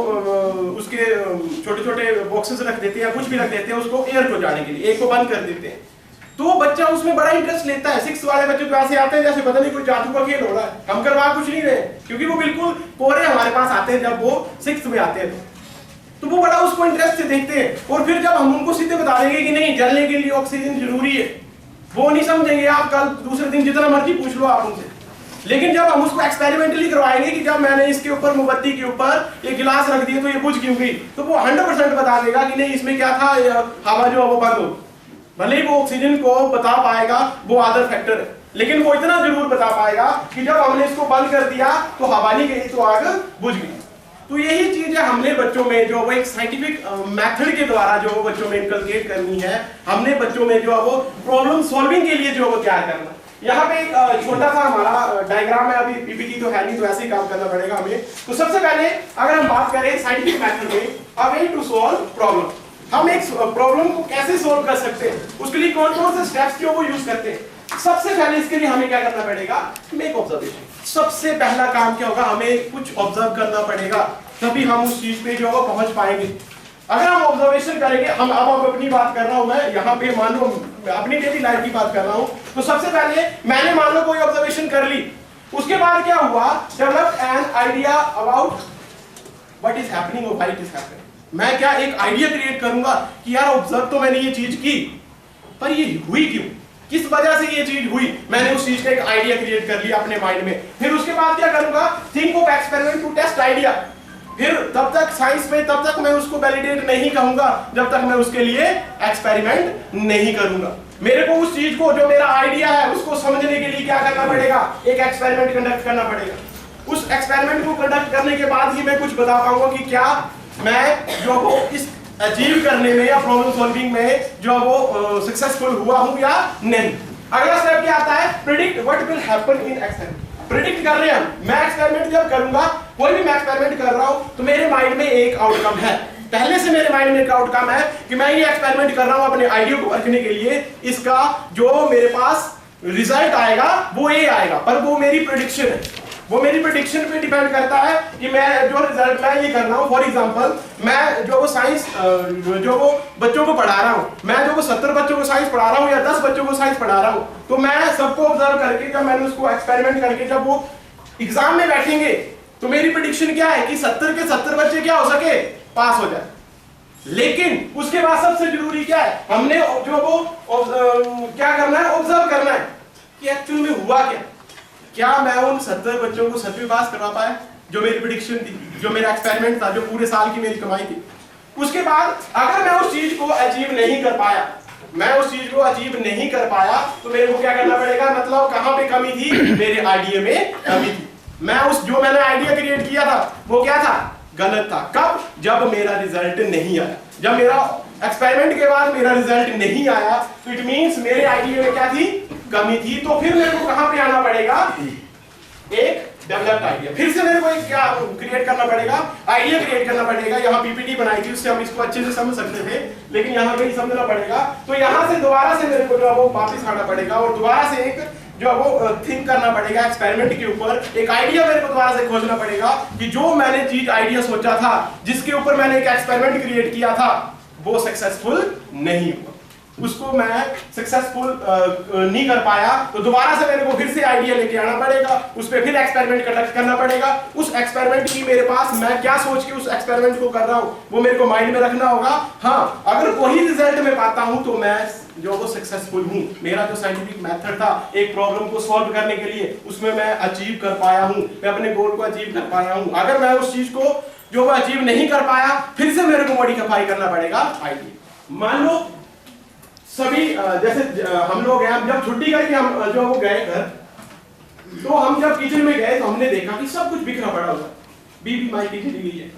उसके छोटे छोटे बॉक्सेस रख देते हैं, या कुछ भी रख देते हैं उसको एयर को जाने के लिए, एक को बंद कर देते हैं। तो बच्चा उसमें बड़ा इंटरेस्ट लेता है। 6th वाले बच्चे तो ऐसे आते हैं जैसे पता नहीं कोई जादू का खेल हो रहा है, हम करवा कुछ नहीं रहे, क्योंकि वो बिल्कुल कोरे हमारे पास आते हैं जब वो 6th में आते हैं। तो वो बड़ा उसको इंटरेस्ट से देखते हैं। और फिर जब हम उनको सीधे बता देंगे कि नहीं जलने के लिए ऑक्सीजन जरूरी है, वो नहीं समझेंगे। आप कल दूसरे दिन जितना मर्जी पूछ लो आप उनसे। लेकिन जब हम उसको एक्सपेरिमेंटली करवाएंगे कि जब मैंने इसके ऊपर मोमबत्ती के ऊपर ये गिलास रख दिया तो ये बुझ क्यों गई, तो वो 100% बता देगा कि नहीं इसमें क्या था, हवा जो है वो बंद हो। भले ही वो ऑक्सीजन को बता पाएगा, वो अदर फैक्टर है, लेकिन वो इतना जरूर बता पाएगा कि जब हमने इसको बंद कर दिया तो हवा नहीं गई तो आग बुझ गई। तो यही चीज है हमने बच्चों में जो वो एक साइंटिफिक मेथड के द्वारा जो बच्चों में इनकलकेट करनी है। हमने बच्चों में जो है वो प्रॉब्लम सॉल्विंग के लिए जो वो तैयार करना। यहाँ पे एक छोटा सा हमारा डायग्राम है, अभी पीपीटी तो है नहीं तो ऐसे ही काम करना पड़ेगा हमें। तो सबसे पहले अगर हम बात करें साइंटिफिक मेथड में, अ वे टू सॉल्व प्रॉब्लम, हम एक प्रॉब्लम को कैसे सॉल्व कर सकते हैं, उसके लिए कौन कौन से स्टेप्स जो वो यूज करते हैं। सबसे पहले इसके लिए हमें क्या करना पड़ेगा, मेक ऑब्जर्वेशन। सबसे पहला काम क्या होगा, हमें कुछ ऑब्जर्व करना पड़ेगा, तभी हम उस चीज पे जो है पहुंच पाएंगे। अगर हम ऑब्जर्वेशन करेंगे, हम अब अपनी बात कर रहा हूं, मैं यहाँ पे मान लो अपनी डेली लाइफ की बात कर रहा हूं। तो सबसे पहले मैंने मान लो कोई ऑब्जर्वेशन कर ली, उसके बाद क्या हुआ, develop an idea about what is happening और व्हाई इट इज हैपनिंग। मैं क्या एक आइडिया क्रिएट करूंगा कि यार ऑब्जर्व तो मैंने ये चीज की, पर ये हुई क्यों, किस वजह से ये चीज हुई। मैंने उस चीज का एक आइडिया क्रिएट कर लिया अपने माइंड में। फिर उसके बाद क्या करूंगा, think of experiment to test idea. फिर तब तक साइंस में तब तक मैं उसको वैलिडेट नहीं कहूंगा जब तक मैं उसके लिए एक्सपेरिमेंट नहीं करूंगा। मेरे को उस चीज को जो मेरा आइडिया है उसको समझने के लिए क्या करना पड़ेगा, एक एक्सपेरिमेंट कंडक्ट करना पड़ेगा। उस एक्सपेरिमेंट को कंडक्ट करने के बाद ही मैं कुछ बता पाऊंगा कि क्या मैं जो वो इस अचीव करने में या प्रॉब्लम सॉल्विंग में जो वो सक्सेसफुल हुआ हूं या नहीं। अगला स्टेप क्या आता है, predict what will happen in experiment. Predict कर रहे हैं हम, मैं एक्सपेरिमेंट जब करूंगा, कोई भी मैं एक्सपेरिमेंट कर रहा हूं तो मेरे माइंड में एक आउटकम है, पहले से मेरे माइंड में एक आउटकम है कि मैं ये एक्सपेरिमेंट कर रहा हूं अपने आइडिया को परखने के लिए, इसका जो मेरे पास रिजल्ट आएगा वो ये आएगा, पर वो मेरी प्रेडिक्शन है। वो मेरी प्रेडिक्शन पे डिपेंड करता है कि मैं जो रिजल्ट मैं ये कर रहा हूँ। फॉर एग्जांपल मैं जो वो साइंस जो वो बच्चों को पढ़ा रहा हूँ, मैं जो वो 70 बच्चों को साइंस पढ़ा रहा हूँ या 10 बच्चों को साइंस पढ़ा रहा हूँ, तो मैं सबको ऑब्जर्व करके जब मैंने उसको एक्सपेरिमेंट करके जब वो एग्जाम में बैठेंगे तो मेरी प्रेडिक्शन क्या है कि 70 के 70 बच्चे क्या हो सके, पास हो जाए। लेकिन उसके बाद सबसे जरूरी क्या है, हमने जो वो क्या करना है, ऑब्जर्व करना है कि एक्चुअल में हुआ क्या मैं उन 70 बच्चों को सच में पास करवा पाया जो मेरी प्रेडिक्शन थी, जो मेरा एक्सपेरिमेंट था, जो पूरे साल की मेरी कमाई थी। उसके बाद अगर मैं उस चीज को अचीव नहीं कर पाया, तो मेरे को क्या करना पड़ेगा, मतलब कहां पे कमी थी, मेरे आइडिया में कमी थी। मैं उस जो मैंने आइडिया क्रिएट किया था वो क्या था, गलत था। कब, जब मेरा रिजल्ट नहीं आया, जब मेरा एक्सपेरिमेंट के बाद मेरा रिजल्ट नहीं आया, तो इट मींस मेरे आइडिया में क्या थी, कमी थी। तो फिर मेरे को कहां पे आना पड़ेगा, एक डेवलप्ड आइडिया। फिर से मेरे को एक क्या क्रिएट करना पड़ेगा, आइडिया क्रिएट करना पड़ेगा। यहाँ पीपीटी बनाई थी, उससे हम इसको अच्छे से समझ सकते थे, लेकिन यहाँ कहीं समझना पड़ेगा। तो यहाँ से दोबारा से मेरे को जो है वो वापस आना पड़ेगा और दोबारा से एक जो है वो थिंक करना पड़ेगा एक्सपेरिमेंट के ऊपर। एक आइडिया मेरे को दोबारा से खोजना पड़ेगा कि जो मैंने चीज आइडिया सोचा था, जिसके ऊपर मैंने एक एक्सपेरिमेंट क्रिएट किया था, वो सक्सेसफुल नहीं हुआ, उसको मैं सक्सेसफुल नहीं कर पाया। तो दोबारा से मेरे को फिर से आइडिया लेके आना पड़ेगा, उस पर फिर एक्सपेरिमेंट कंडक्ट करना पड़ेगा। उस एक्सपेरिमेंट की मेरे पास मैं क्या सोच के उस एक्सपेरिमेंट को कर रहा हूँ वो मेरे को माइंड में रखना होगा। हाँ, अगर वही रिजल्ट में पाता हूँ तो मैं जो वो सक्सेसफुल हूँ। मेरा जो साइंटिफिक मेथड था एक प्रॉब्लम को सॉल्व करने के लिए, उसमें मैं अचीव कर पाया हूँ, मैं अपने गोल को अचीव कर पाया हूँ। अगर मैं उस चीज को जो मैं अचीव नहीं कर पाया, फिर से मेरे को मॉडिफाई करना पड़ेगा आइडिया। मान लो सभी जैसे हम लोग हैं, जब छुट्टी करके हम जो वो गए घर, तो हम जब किचन में गए तो हमने देखा कि सब कुछ बिखरा पड़ा हुआ है, बीबी माई की खिली हुई है,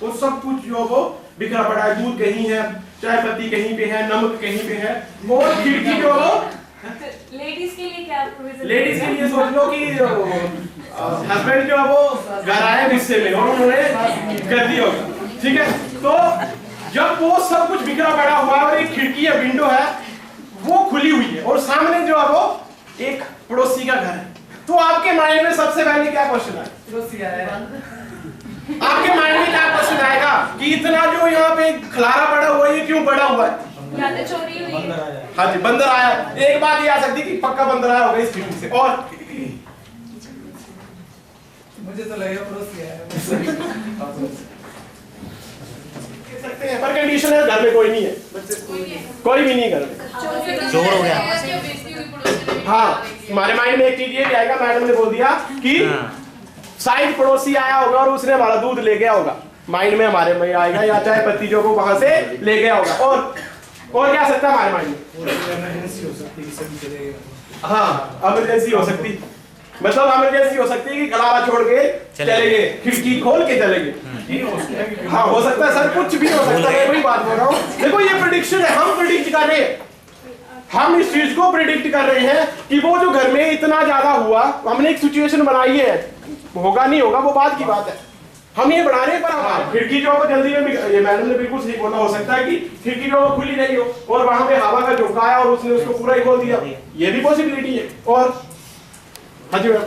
और सब कुछ जो वो बिखरा पड़ा है। दूध कहीं है, चाय पत्ती कहीं पे है, नमक कहीं पे है, और खिड़की जो लेडीज के लिए क्या प्रोविजन? लेडीज के लिए सोच लो कि हस्बैंड जो है वो घर आए गुस्से में और उन्होंने कर दिया होगा, ठीक है। तो जब वो सब कुछ बिखरा पड़ा हुआ है और एक खिड़की है, विंडो है, वो खुली हुई है और सामने जो है वो एक पड़ोसी का घर है, तो आपके माइंड में सबसे पहले क्या क्वेश्चन आएगा? पड़ोसी आया, आपके माइंड में क्या क्वेश्चन आएगा कि इतना जो यहाँ पे खलारा पड़ा हुआ है, ये क्यों पड़ा हुआ है? या तो चोरी हुई है। हाँ जी, बंदर आया। एक बात ये आ सकती है कि पक्का बंदर आया होगा इस खिड़की से। और मुझे तो लगेगा पड़ोसी आया सकते हैं, पर कंडीशन है घर में कोई नहीं है, कोई भी नहीं घर में, चोर हो गया। हाँ, हमारे माइंड में एक चीज ये भी आएगा, मैडम ने बोल दिया कि शायद पड़ोसी आया होगा और उसने हमारा दूध ले गया होगा, माइंड में हमारे में आएगा, या चाय पत्ती जो को वहां से ले गया होगा। और क्या सकता है हमारे माइंड में? इमरजेंसी हो सकती है कि सभी चले गए। हाँ, इमरजेंसी हो सकती, मतलब इमरजेंसी हो सकती है कि खलारा छोड़ के चले गए, खिड़की खोल के चले गए। हाँ, हो सकता है सर, कुछ भी हो सकता है, वही बात बोल रहा हूँ। देखो ये प्रेडिक्शन है, हम प्रेडिक्ट कर रहे हैं, हम इस चीज को प्रेडिक्ट कर रहे हैं कि वो जो घर में इतना ज्यादा हुआ, हमने एक सिचुएशन बनाई है, होगा नहीं होगा वो बात की बात है, हम ये बना रहे हैं। पर खिड़की जो है जल्दी में, ये मैडम ने बिल्कुल सही बोला, हो सकता है कि खिड़की जो है खुली रही हो और वहां पे हवा का झोंका आया और उसने उसको पूरा ही खोल दिया, ये भी पॉसिबिलिटी है। और हाँ जी मैम,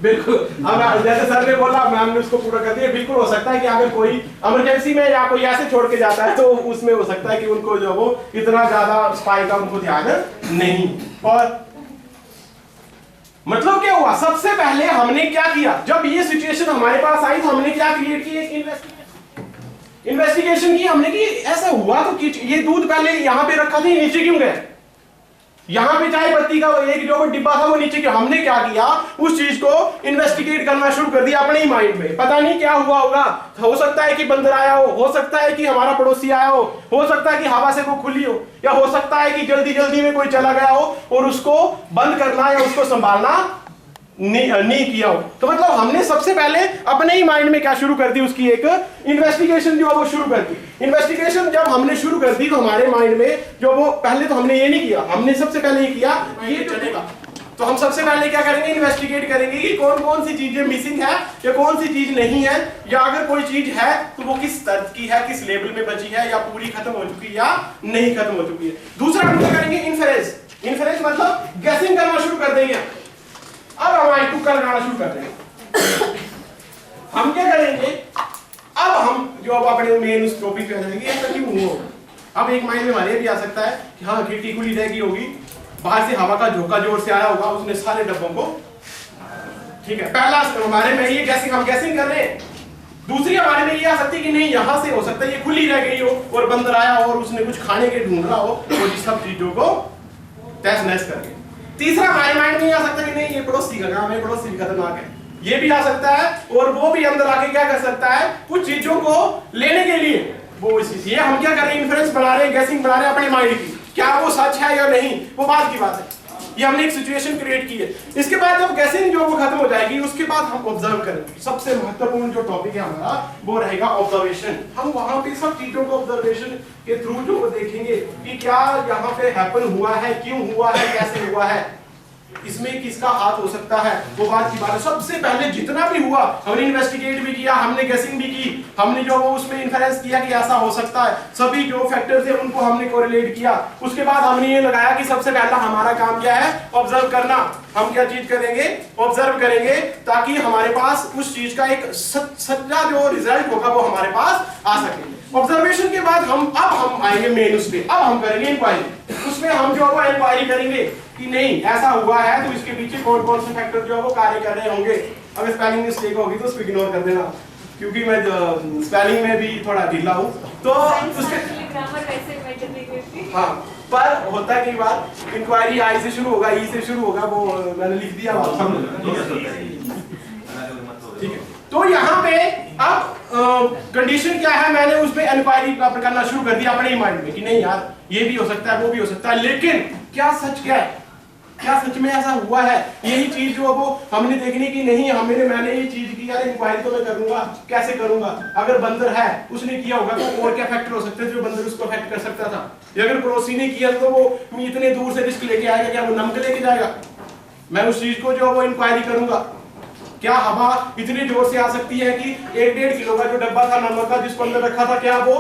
बिल्कुल, अब जैसे सर ने बोला, मैम ने उसको पूरा कर दिया। बिल्कुल हो सकता है कि अगर कोई इमरजेंसी में या कोई ऐसे छोड़ के जाता है तो उसमें हो सकता है कि उनको जो वो इतना ज्यादा स्पाई का उनको ध्यान नहीं। और मतलब क्या हुआ, सबसे पहले हमने क्या किया, जब ये सिचुएशन हमारे पास आई तो हमने क्या क्रिएट की, एक इन्वेस्टिगेशन की हमने कि ऐसा हुआ तो कि ये दूध पहले यहाँ पे रखा था, नीचे क्यों गया? यहाँ पे चाय पत्ती का एक जो डिब्बा था वो नीचे क्यों? हमने क्या किया, उस चीज को इन्वेस्टिगेट करना शुरू कर दिया अपने ही माइंड में। पता नहीं क्या हुआ होगा, हो सकता है कि बंदर आया हो सकता है कि हमारा पड़ोसी आया हो सकता है कि हवा से वो खुली हो, या हो सकता है कि जल्दी जल्दी में कोई चला गया हो और उसको बंद करना या उसको संभालना नहीं किया हो। तो मतलब हमने सबसे पहले अपने ही माइंड में क्या शुरू कर दी, उसकी एक इन्वेस्टिगेशन जो है वो शुरू कर दी। इन्वेस्टिगेशन जब हमने शुरू कर दी तो हमारे माइंड में जो वो, पहले तो हमने ये नहीं किया, हमने सबसे पहले ये किया ये चलेगा, तो हम सबसे पहले क्या करेंगे, इन्वेस्टिगेट करेंगे कि कौन कौन सी चीजें मिसिंग है या कौन सी चीज नहीं है, या अगर कोई चीज है तो वो किस स्तर की है, किस लेवल में बची है, या पूरी खत्म हो चुकी है या नहीं खत्म हो चुकी है। दूसरा हम क्या करेंगे, इन्फेरेंस। इन्फेरेंस मतलब गैसिंग करना शुरू कर देंगे। अब हमारी तुक्का लगाना शुरू कर देंगे। हम क्या करेंगे, अब हम जो अब अपने मेन उस टॉपिक पे आ जाएंगे, ऐसा क्यों हुआ। अब एक माइंड में हमारे भी आ सकता है कि हाँ खिड़की खुली रहेगी होगी, बाहर से हवा का झोंका जोर से आया होगा, उसने सारे डब्बों को, ठीक है, पहला हमारे में ये गैसिंग, हम गैसिंग कर रहे हैं। दूसरी हमारे में ये आ सकती है कि नहीं, यहाँ से हो सकता है ये खुली रह गई हो और बंदर आया हो और उसने कुछ खाने के ढूंढ रहा हो और इस सब चीजों को तहस नहस करके। तीसरा हमारे माइंड में ये आ सकता है कि नहीं, ये पड़ोसी का काम है, पड़ोसी भी खतरनाक है, ये भी आ सकता है। और वो भी अंदर आके क्या कर सकता है, कुछ चीजों को लेने के लिए वो ये हम क्या कर रहे हैं, इन्फ्लुएंस बना रहे हैं, गैसिंग बना रहे हैं अपने माइंड की, क्या वो सच है या नहीं वो बात की बात है। ये हमने एक सिचुएशन क्रिएट की है। इसके बाद जब गैसिंग जो वो खत्म हो जाएगी, उसके बाद हम ऑब्जर्व करेंगे। सबसे महत्वपूर्ण जो टॉपिक है हमारा वो रहेगा ऑब्जर्वेशन। हम वहां पे सब चीजों को ऑब्जर्वेशन के थ्रू जो वो देखेंगे कि क्या यहाँ पे हैपन हुआ है, क्यों हुआ है, कैसे हुआ है, इसमें किसका हाथ हो सकता है, वो बात की बात है। सबसे पहले जितना भी हुआ हमने इन्वेस्टिगेट भी किया, हमने गेसिंग भी की, हमने जो वो उसमें इन्फरेंस किया कि ऐसा हो सकता है, सभी जो फैक्टर्स है उनको हमने कोरिलेट किया। उसके बाद हमने ये लगाया कि सबसे पहला हमारा काम क्या है, ऑब्जर्व करना। हम क्या चीज करेंगे, ऑब्जर्व करेंगे, ताकि हमारे पास उस चीज का एक सच्चा जो रिजल्ट होगा वो हमारे पास आ सके। ऑब्जर्वेशन के बाद हम आएंगे मेन उस पे, अब हम करेंगे इंक्वायरी। उसमें हम जो है इंक्वायरी करेंगे कि नहीं ऐसा हुआ है तो इसके पीछे कौन कौन से फैक्टर जो है वो कार्य कर रहे होंगे। अगर स्पेलिंग मिस्टेक होगी तो उसको इग्नोर कर देना, क्योंकि मैं स्पेलिंग में भी थोड़ा ढीला हूँ तो उसके ग्रामर वैसे मैटर नहीं करती। हाँ, पर होता है कई बार इंक्वायरी आई से शुरू होगा, ई से शुरू होगा, वो मैंने लिख दिया ठीक है। तो यहाँ पे अब कंडीशन क्या है, मैंने उसमें इंक्वायरी करना शुरू कर दिया अपने ही माइंड में कि नहीं यार ये भी हो सकता है, वो भी हो सकता है, लेकिन क्या सच क्या है, क्या सच में ऐसा हुआ है, यही चीज जो वो हमने देखनी की नहीं। मैंने ये चीज की यार इंक्वायरी तो मैं करूंगा, कैसे करूंगा, अगर बंदर है उसने किया होगा तो और क्या फैक्टर हो सकते थे जो बंदर उसको अफेक्ट कर सकता था। अगर पड़ोसी ने किया तो वो इतने दूर से रिस्क लेके आएगा, क्या वो नमक लेके जाएगा। मैं उस चीज को जो वो इंक्वायरी करूंगा, क्या हवा इतनी जोर से आ सकती है कि 1-1.5 किलो का जो डब्बा था नमक का जिसको अंदर रखा था, क्या वो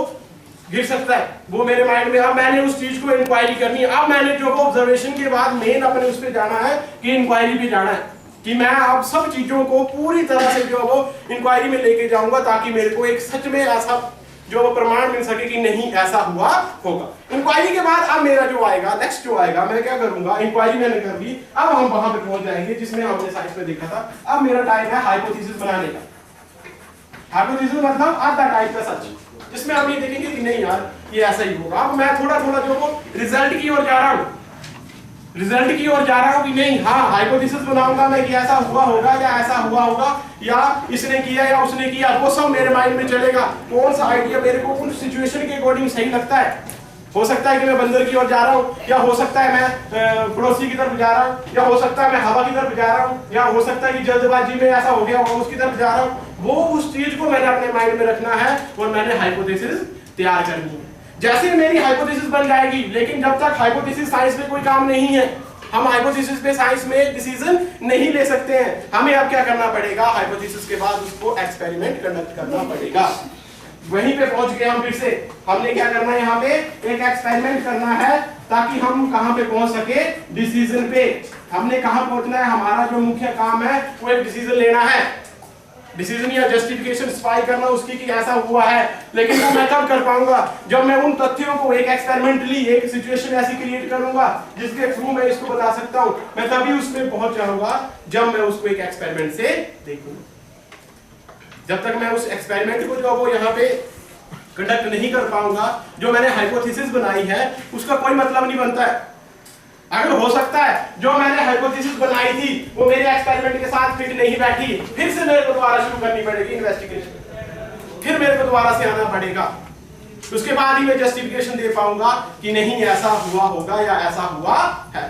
गिर सकता है, वो मेरे माइंड में। अब मैंने उस चीज को इंक्वायरी करनी है। अब मैंने जो ऑब्जर्वेशन के बाद मेन अपने उस पे जाना है कि इंक्वायरी पे जाना है कि मैं अब सब चीजों को पूरी तरह से जो वो इंक्वायरी में लेके जाऊंगा, ताकि मेरे को एक सच में ऐसा जो वो प्रमाण मिल सके कि नहीं ऐसा हुआ होगा। इंक्वायरी के बाद अब मेरा जो आएगा, नेक्स्ट जो आएगा, मैं क्या करूंगा, इंक्वायरी मैंने कर ली, अब हम वहां पे पहुंच जाएंगे जिसमें हमने साइंस में देखा था। अब मेरा टाइम है हाइपोथेसिस बनाने का। हाइपोथेसिस मतलब आधा टाइप का सच, जिसमें हम ये देखेंगे कि नहीं यार ये ऐसा ही होगा। अब मैं थोड़ा थोड़ा जो वो रिजल्ट की ओर जा रहा हूँ, रिजल्ट की ओर जा रहा हूँ कि नहीं, हाँ हाइपोथेसिस बनाऊंगा मैं कि ऐसा हुआ होगा या ऐसा हुआ होगा, या इसने किया या उसने किया, वो सब मेरे माइंड में चलेगा। कौन सा आइडिया मेरे को उन सिचुएशन के अकॉर्डिंग सही लगता है। हो सकता है कि मैं बंदर की ओर जा रहा हूँ, या हो सकता है मैं पड़ोसी की तरफ जा रहा हूँ, या हो सकता है मैं हवा की तरफ जा रहा हूँ, या हो सकता है कि जल्दबाजी में ऐसा हो गया होगा उसकी तरफ जा रहा हूँ। वो उस चीज को मैंने अपने माइंड में रखना है और मैंने हाइपोथेसिस तैयार करनी है। जैसे मेरी हाइपोथेसिस बन जाएगी, लेकिन जब तक हाइपोथेसिस साइंस में कोई काम नहीं है, हम हाइपोथेसिस पे साइंस में डिसीजन नहीं ले सकते हैं। हमें अब क्या करना पड़ेगा, हाइपोथेसिस के बाद उसको एक्सपेरिमेंट कंडक्ट करना पड़ेगा। वहीं पे पहुंच गए हम फिर से। हमने क्या करना है, यहाँ पे एक एक्सपेरिमेंट करना है ताकि हम कहां पे पहुंच सके, डिसीजन पे। हमने कहां पहुंचना है, हमारा जो मुख्य काम है वो एक डिसीजन लेना है, डिसीजन या जस्टिफिकेशन स्पाई करना उसकी कि ऐसा हुआ है। लेकिन वो मैं कब कर पाऊंगा, जब मैं उन तथ्यों को एक एक्सपेरिमेंटली एक सिचुएशन ऐसी क्रिएट करूंगा जिसके थ्रू मैं इसको बता सकता हूं। मैं तभी उसमें पहुंच जाऊंगा जब मैं उसको एक एक्सपेरिमेंट से देखूंगा। जब तक मैं उस एक्सपेरिमेंट को जो वो यहाँ पे कंडक्ट नहीं कर पाऊंगा, जो मैंने हाइपोथेसिस बनाई है उसका कोई मतलब नहीं बनता है। अगर हो सकता है जो मैंने हाइपोथेसिस बनाई थी वो मेरे एक्सपेरिमेंट के साथ फिट नहीं बैठी, फिर से मेरे को दोबारा शुरू करनी पड़ेगी इन्वेस्टिगेशन, फिर मेरे को दोबारा से आना पड़ेगा। उसके बाद ही मैं जस्टिफिकेशन दे पाऊंगा कि नहीं ऐसा हुआ होगा या ऐसा हुआ है।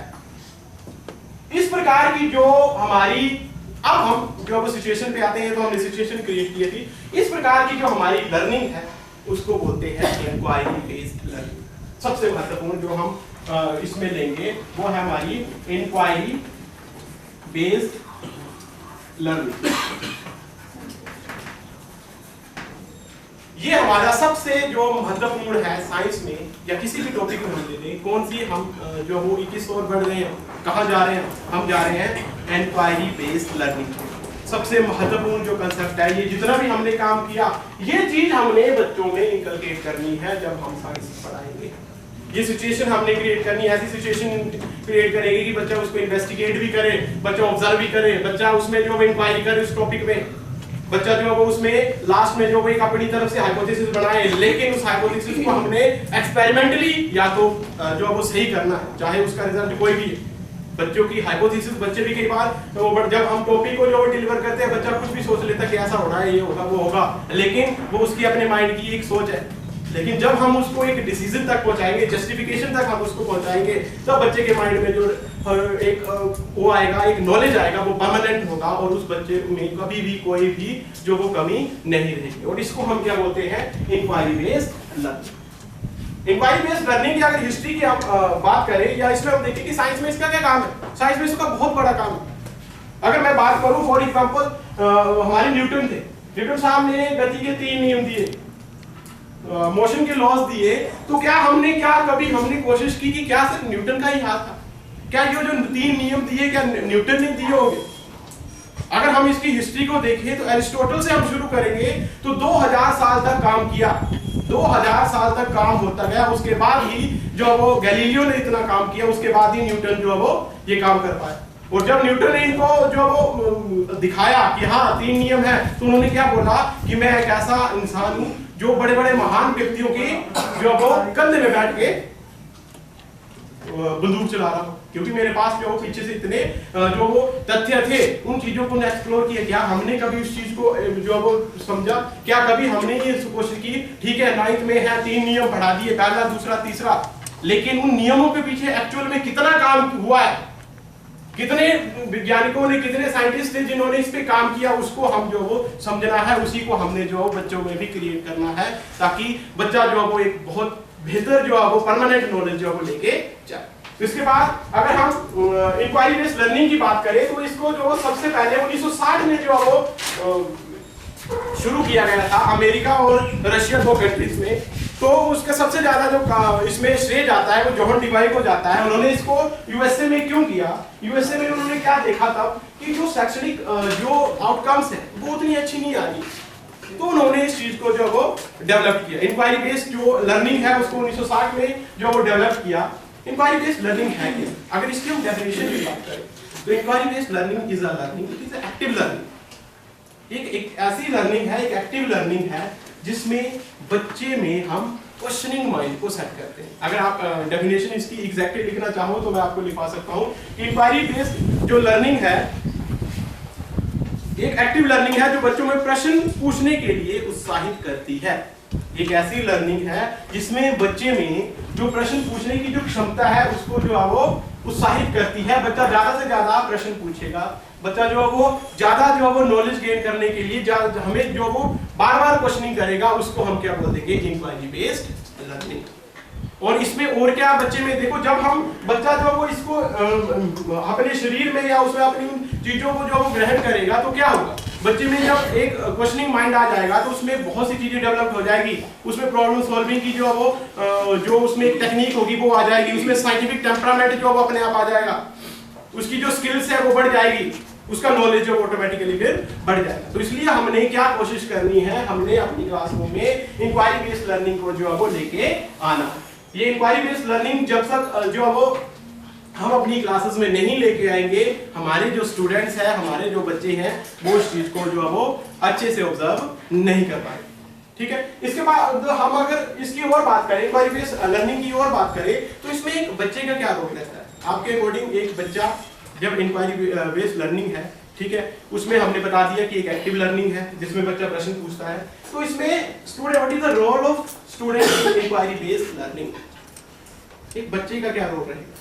इस प्रकार की जो हमारी, अब हम जो सिचुएशन पे आते हैं तो हमने सिचुएशन क्रिएट की थी। इस प्रकार की जो हमारी लर्निंग है उसको बोलते हैं इंक्वायरी बेस्ड लर्निंग। सबसे महत्वपूर्ण जो हम इसमें लेंगे वो है हमारी इंक्वायरी बेस्ड लर्निंग। ये हमारा सबसे जो महत्वपूर्ण है साइंस में या किसी भी टॉपिक में हम लेते हैं। कौन सी हम जो वो किस ओर बढ़ रहे हैं, कहाँ जा रहे हैं, हम जा रहे हैं इंक्वायरी बेस्ड लर्निंग। सबसे महत्वपूर्ण जो कंसेप्ट है, ये जितना भी हमने काम किया ये चीज हमने बच्चों में इंकलकेट करनी है जब हम साइंस पढ़ाएंगे। ये सिचुएशन हमने क्रिएट करनी है, ऐसी सिचुएशन क्रिएट करेगी कि बच्चा उसको इन्वेस्टिगेट भी करे, बच्चा ऑब्जर्व भी करे, बच्चा उसमें जो इंक्वायरी करे उस टॉपिक में, बच्चा जो वो उसमें लास्ट में जो वो एक अपनी तरफ से हाइपोथेसिस बनाए, लेकिन उस हाइपोथेसिस को हमने एक्सपेरिमेंटली या तो जो वो सही करना है, चाहे उसका रिजल्ट कोई भी है। बच्चों की हाइपोथेसिस, बच्चे भी कई बार तो जब हम टॉपिक को जो वो डिलीवर करते हैं बच्चा कुछ भी सोच लेता है कि ऐसा होना है, ये होगा, वो होगा, लेकिन वो उसकी अपने माइंड की एक सोच है। लेकिन जब हम उसको एक डिसीजन तक पहुंचाएंगे, जस्टिफिकेशन तक हम उसको पहुंचाएंगे, तब बच्चे के माइंड में जो एक वो आएगा, एक नॉलेज आएगा, वो परमानेंट होगा और उस बच्चे में कभी भी कोई भी जो वो कमी नहीं रहेगी। और इसको हम क्या बोलते हैं? Inquiry based learning. Inquiry based learning की अगर हिस्ट्री की हम बात करें या इसमें हम देखें कि साइंस में इसका क्या काम है, साइंस में इसका बहुत बड़ा काम है। अगर मैं बात करूं फॉर एग्जांपल, हमारे न्यूटन थे, न्यूटन साहब ने गति के 3 नियम दिए, मोशन के लॉज दिए, तो क्या कभी हमने कोशिश की कि क्या सिर्फ न्यूटन का ही हाथ था? क्या ये जो 3 नियम दिए क्या न्यूटन ने दिए होंगे? अगर हम इसकी हिस्ट्री को देखें तो एरिस्टोटल से हम शुरू करेंगे तो 2000 साल तक काम किया, 2000 साल तक काम होता गया, उसके बाद ही जो वो गैलीलियो ने इतना काम किया, उसके बाद ही न्यूटन जो वो ये काम कर पाया। और जब न्यूटन ने इनको जो वो दिखाया कि हाँ 3 नियम है, तो उन्होंने क्या बोला कि मैं एक ऐसा इंसान हूं जो बड़े बड़े महान व्यक्तियों के जो वो कंधे में बैठ के बंदूक चला रहा हूं, क्योंकि मेरे पास जो पीछे से इतने जो वो तथ्य थे, उन चीजों को एक्सप्लोर किया। क्या हमने कभी उस चीज को जो वो समझा? क्या कभी हमने ये कोशिश की? ठीक है 9th में है 3 नियम पढ़ा दिए, पहला, दूसरा, तीसरा, लेकिन उन नियमों के पीछे एक्चुअल में कितना काम हुआ है, कितने वैज्ञानिकों ने, कितने साइंटिस्ट थे जिन्होंने इस पे काम किया, उसको हम जो वो समझना है, उसी को हमने जो बच्चों में भी क्रिएट करना है, ताकि बच्चा जो है वो एक बहुत बेहतर जो है वो परमानेंट नॉलेज जो है वो लेके जाए। इसके बाद अगर हम इंक्वायरी बेस्ड लर्निंग की बात करें तो इसको जो सबसे पहले 1960 में जो है वो शुरू किया गया था अमेरिका और रशिया, 2 कंट्रीज में। तो उसका सबसे ज्यादा जो इसमें श्रेय जाता है वो जॉन डिवाई को जाता है। उन्होंने इसको यूएसए में क्यों किया? यूएसए में उन्होंने क्या देखा तब कि जो शैक्षणिक जो आउटकम्स है वो उतनी अच्छी नहीं आ रही, तो उन्होंने इस चीज को जो वो डेवलप किया। इंक्वायरी बेस्ड जो लर्निंग है उसको 1960 में जो वो डेवलप किया। इंक्वायरी बेस्ड लर्निंग है क्या? अगर इसकी हम डेफिनेशन की बात करें तो inquiry based learning is a learning, it is active learning. एक ऐसी लर्निंग है, एक एक्टिव लर्निंग है जिसमें बच्चे में हम क्वेश्चनिंग माइंड को सेट करते हैं। अगर आप डेफिनेशन इसकी एग्जैक्टली लिखना चाहो तो मैं आपको लिखवा सकता हूं कि इंक्वायरी बेस्ड जो लर्निंग है एक एक्टिव लर्निंग है जो बच्चों में प्रश्न पूछने के लिए उत्साहित करती है। एक ऐसी लर्निंग है जिसमें बच्चे में जो प्रश्न पूछने की जो क्षमता है उसको जो है वो उत्साहित करती है। बच्चा ज्यादा से ज्यादा प्रश्न पूछेगा, बच्चा जो है वो ज्यादा जो है वो नॉलेज गेन करने के लिए हमें जो वो बार बार क्वेश्चनिंग करेगा, उसको हम क्या बोल देंगे? Inquiry based learning. और इसमें और क्या बच्चे में देखो, जब हम बच्चा जो वो इसको अपने शरीर में या उसमें अपनी चीजों को जो वो ग्रहण करेगा तो क्या होगा? बच्चे में जब एक क्वेश्चनिंग माइंड आ जाएगा तो उसमें बहुत सी चीजें डेवलप हो जाएगी, उसमें प्रॉब्लम सॉल्विंग की जो वो जो उसमें एक टेक्निक होगी वो आ जाएगी, उसमें साइंटिफिक टेम्परामेंट जो वो अपने आप आ जाएगा, उसकी जो स्किल्स है वो बढ़ जाएगी, उसका नॉलेज जो ऑटोमेटिकली फिर बढ़ जाएगा। तो इसलिए हमने क्या कोशिश करनी है, हमने अपनी क्लासरूम में इंक्वायरी बेस्ड लर्निंग को जो है वो लेके आना। ये इंक्वायरी बेस्ड लर्निंग जब तक जो वो हम अपनी क्लासेस में नहीं लेके आएंगे, हमारे जो स्टूडेंट्स हैं, हमारे जो बच्चे हैं, वो इस चीज को जो है वो अच्छे से ऑब्जर्व नहीं कर पाएंगे। ठीक है, इसके बाद हम अगर इसकी और बात करें, इंक्वायरी बेस्ड लर्निंग की और बात करें तो इसमें एक बच्चे का क्या रोल रहता है? आपके अकॉर्डिंग एक बच्चा जब इंक्वायरी बेस्ड लर्निंग है, ठीक है, उसमें हमने बता दिया कि एक एक्टिव लर्निंग है जिसमें बच्चा प्रश्न पूछता है, तो इसमें student what is the role of student in inquiry based learning? एक बच्चे का क्या रोल रहेगा,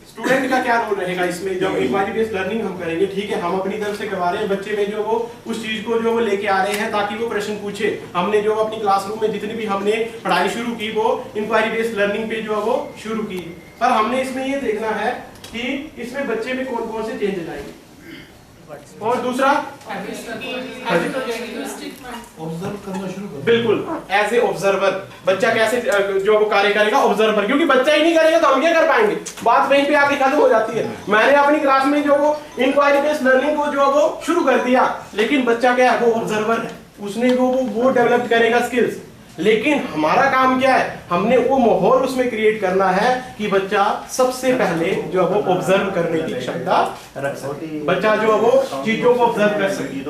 स्टूडेंट का क्या रोल रहेगा इसमें? जब इंक्वायरी बेस्ड लर्निंग हम करेंगे, ठीक है, हम अपनी तरफ से करवा रहे हैं, बच्चे में जो वो उस चीज को जो वो लेके आ रहे हैं ताकि वो प्रश्न पूछे। हमने जो अपनी क्लासरूम में जितनी भी हमने पढ़ाई शुरू की वो इंक्वायरी बेस्ड लर्निंग पे जो है वो शुरू की, पर हमने इसमें ये देखना है कि इसमें बच्चे में कौन कौन से चेंजेस आएंगे। और दूसरा ऑब्जर्व करना शुरू करो। बिल्कुल, एज ए ऑब्जर्वर बच्चा कैसे जो वो कार्य करेगा, ऑब्जर्वर, क्योंकि बच्चा ही नहीं करेगा तो हम क्या कर पाएंगे? बात वहीं पे आके खत्म हो जाती है। मैंने अपनी क्लास में जो वो इंक्वायरी बेस्ड लर्निंग को जो वो शुरू कर दिया, लेकिन बच्चा क्या है? वो ऑब्जर्वर है, उसने वो डेवलप करेगा स्किल्स, लेकिन हमारा काम क्या है? हमने वो माहौल उसमें क्रिएट करना है कि बच्चा सबसे पहले जो है वो ऑब्जर्व करने की क्षमता रख सके, बच्चा जो है वो चीजों को ऑब्जर्व कर सके।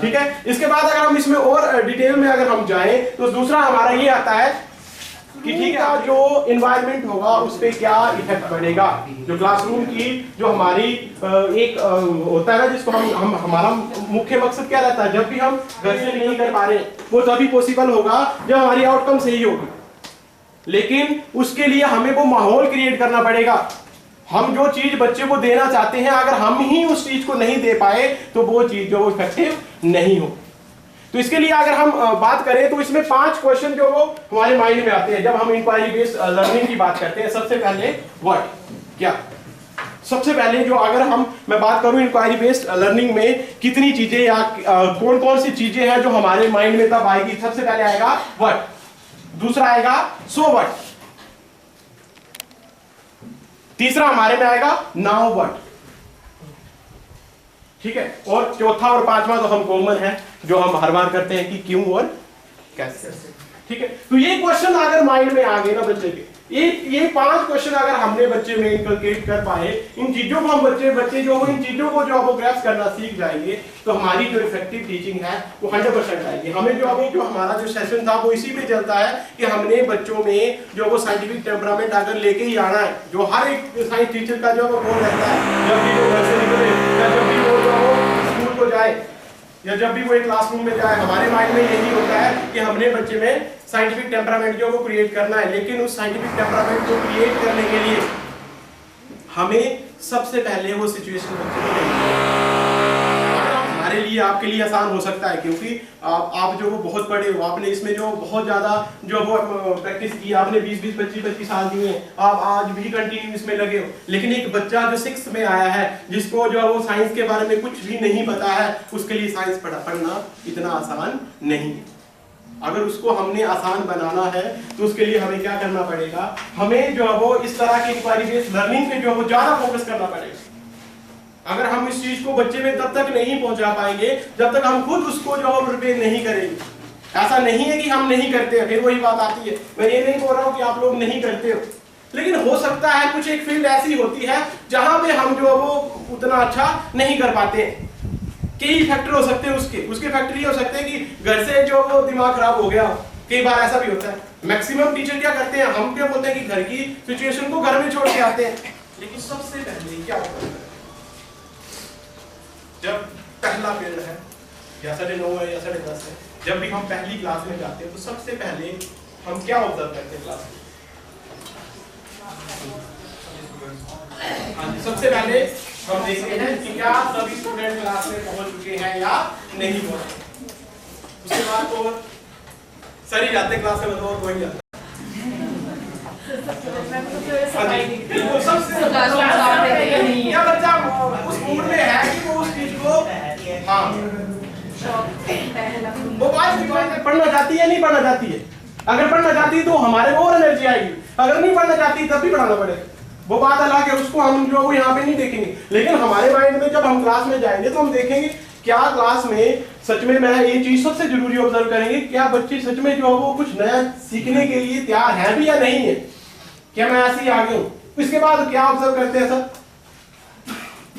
ठीक है, इसके बाद अगर हम इसमें और डिटेल में अगर हम जाएं तो दूसरा हमारा ये आता है कि ठीक है जो इन्वायरमेंट होगा उस पर क्या इफेक्ट पड़ेगा, जो क्लासरूम की जो हमारी एक होता है ना जिसको हम हमारा मुख्य मकसद क्या रहता है, जब भी हम घर से नहीं कर पा रहे वो तभी पॉसिबल होगा जब हमारी आउटकम सही होगी। लेकिन उसके लिए हमें वो माहौल क्रिएट करना पड़ेगा। हम जो चीज बच्चे को देना चाहते हैं अगर हम ही उस चीज को नहीं दे पाए तो वो चीज जो इफेक्टिव नहीं हो। तो इसके लिए अगर हम बात करें तो इसमें 5 क्वेश्चन जो वो हमारे माइंड में आते हैं जब हम इंक्वायरी बेस्ड लर्निंग की बात करते हैं। सबसे पहले व्हाट, क्या, सबसे पहले जो अगर मैं बात करूं इंक्वायरी बेस्ड लर्निंग में कितनी चीजें या कौन कौन सी चीजें हैं जो हमारे माइंड में तब आएगी। सबसे पहले आएगा व्हाट, दूसरा आएगा सो व्हाट, तीसरा हमारे में आएगा नाउ व्हाट, ठीक है, और चौथा और पांचवा तो हम कॉमन है जो हम हर बार करते हैं कि क्यों और कैसे, ठीक है। तो ये क्वेश्चन अगर माइंड में आ गए ना बच्चे के, ये 5 क्वेश्चन अगर हमने बच्चे में इनकलकेट कर पाए, इन चीजों को हम बच्चे जो इन चीजों को जो वो ग्रैस्प करना सीख जाएंगे तो हमारी जो इफेक्टिव टीचिंग है वो 100% आएगी। हमें जो हमारा जो सेशन था वो इसी पे चलता है कि हमने बच्चों में जो वो साइंटिफिक टेम्परामेंट अगर लेके ही आना है, जो हर एक साइंस टीचर का जो वो गोल रहता है जब भी वो घर से निकले या जब भी वो स्कूल को जाए या जब भी वो एक क्लासरूम में जाए, हमारे माइंड में यही होता है कि हमने बच्चे में साइंटिफिक टेम्परामेंट जो वो क्रिएट करना है। लेकिन उस साइंटिफिक टेम्परामेंट को क्रिएट करने के लिए हमें सबसे पहले वो सिचुएशन बच्चे को हमारे लिए आपके लिए आसान हो सकता है क्योंकि आप जो वो बहुत बड़े हो, आपने इसमें जो बहुत ज्यादा जो वो प्रैक्टिस की, आपने 20-20 25-25 साल दिए, आप आज भी कंटिन्यू इसमें लगे हो। लेकिन एक बच्चा जो 6th में आया है जिसको जो वो साइंस के बारे में कुछ भी नहीं पता है, उसके लिए साइंस पढ़ना इतना आसान नहीं है। अगर उसको हमने आसान बनाना है तो उसके लिए हमें क्या करना पड़ेगा, हमें जो है वो इस तरह की इंक्वायरी बेस्ड लर्निंग पे जो है वो ज्यादा फोकस करना पड़ेगा। अगर हम इस चीज को बच्चे में तब तक नहीं पहुंचा पाएंगे जब तक हम खुद उसको जो है प्रिपेयर नहीं करेंगे। ऐसा नहीं है कि हम नहीं करते हैं, फिर वही बात आती है, मैं ये नहीं बोल रहा हूँ कि आप लोग नहीं करते हो, लेकिन हो सकता है कुछ एक फील्ड ऐसी होती है जहां पे हम जो है वो उतना अच्छा नहीं कर पाते हैं। कई फैक्टर हो सकते हैं, उसके फैक्टर ये हो सकते हैं कि घर से जो वो दिमाग खराब हो गया, कई बार ऐसा भी होता है। मैक्सिमम टीचर क्या करते हैं, हम क्या बोलते हैं कि घर की सिचुएशन को घर में छोड़ के आते हैं। लेकिन सबसे पहले क्या होता है जब पहला पीरियड है या 9:30 है या 10:30 है, जब भी हम पहली क्लास में जाते हैं तो सबसे पहले हम क्या ऑब्जर्व करते हैं क्लास में? सबसे पहले हम देखते हैं कि क्या सभी स्टूडेंट क्लास में पहुंच चुके हैं या नहीं पहुंचे। उसके बाद तो सर ही जाते क्लास में, मतलब कोई जाता बिल्कुल सबसे क्या बच्चा उस मूड में है कि वो उस चीज को वो बात पढ़ना चाहती है नहीं पढ़ना चाहती है। अगर पढ़ना चाहती है तो हमारे में और एनर्जी आएगी, अगर नहीं पढ़ना चाहती तब भी पढ़ाना पड़ेगा, वो बात अलग है, उसको हम जो वो यहाँ पे नहीं देखेंगे। लेकिन हमारे माइंड में जब हम क्लास में जाएंगे तो हम देखेंगे क्या क्लास में सच में मैं ये चीज सबसे जरूरी ऑब्जर्व करेंगे, क्या बच्चे सच में जो वो कुछ नया सीखने के लिए तैयार है भी या नहीं है, क्या मैं ऐसे ही आगे हूँ। इसके बाद क्या ऑब्जर्व करते हैं सर,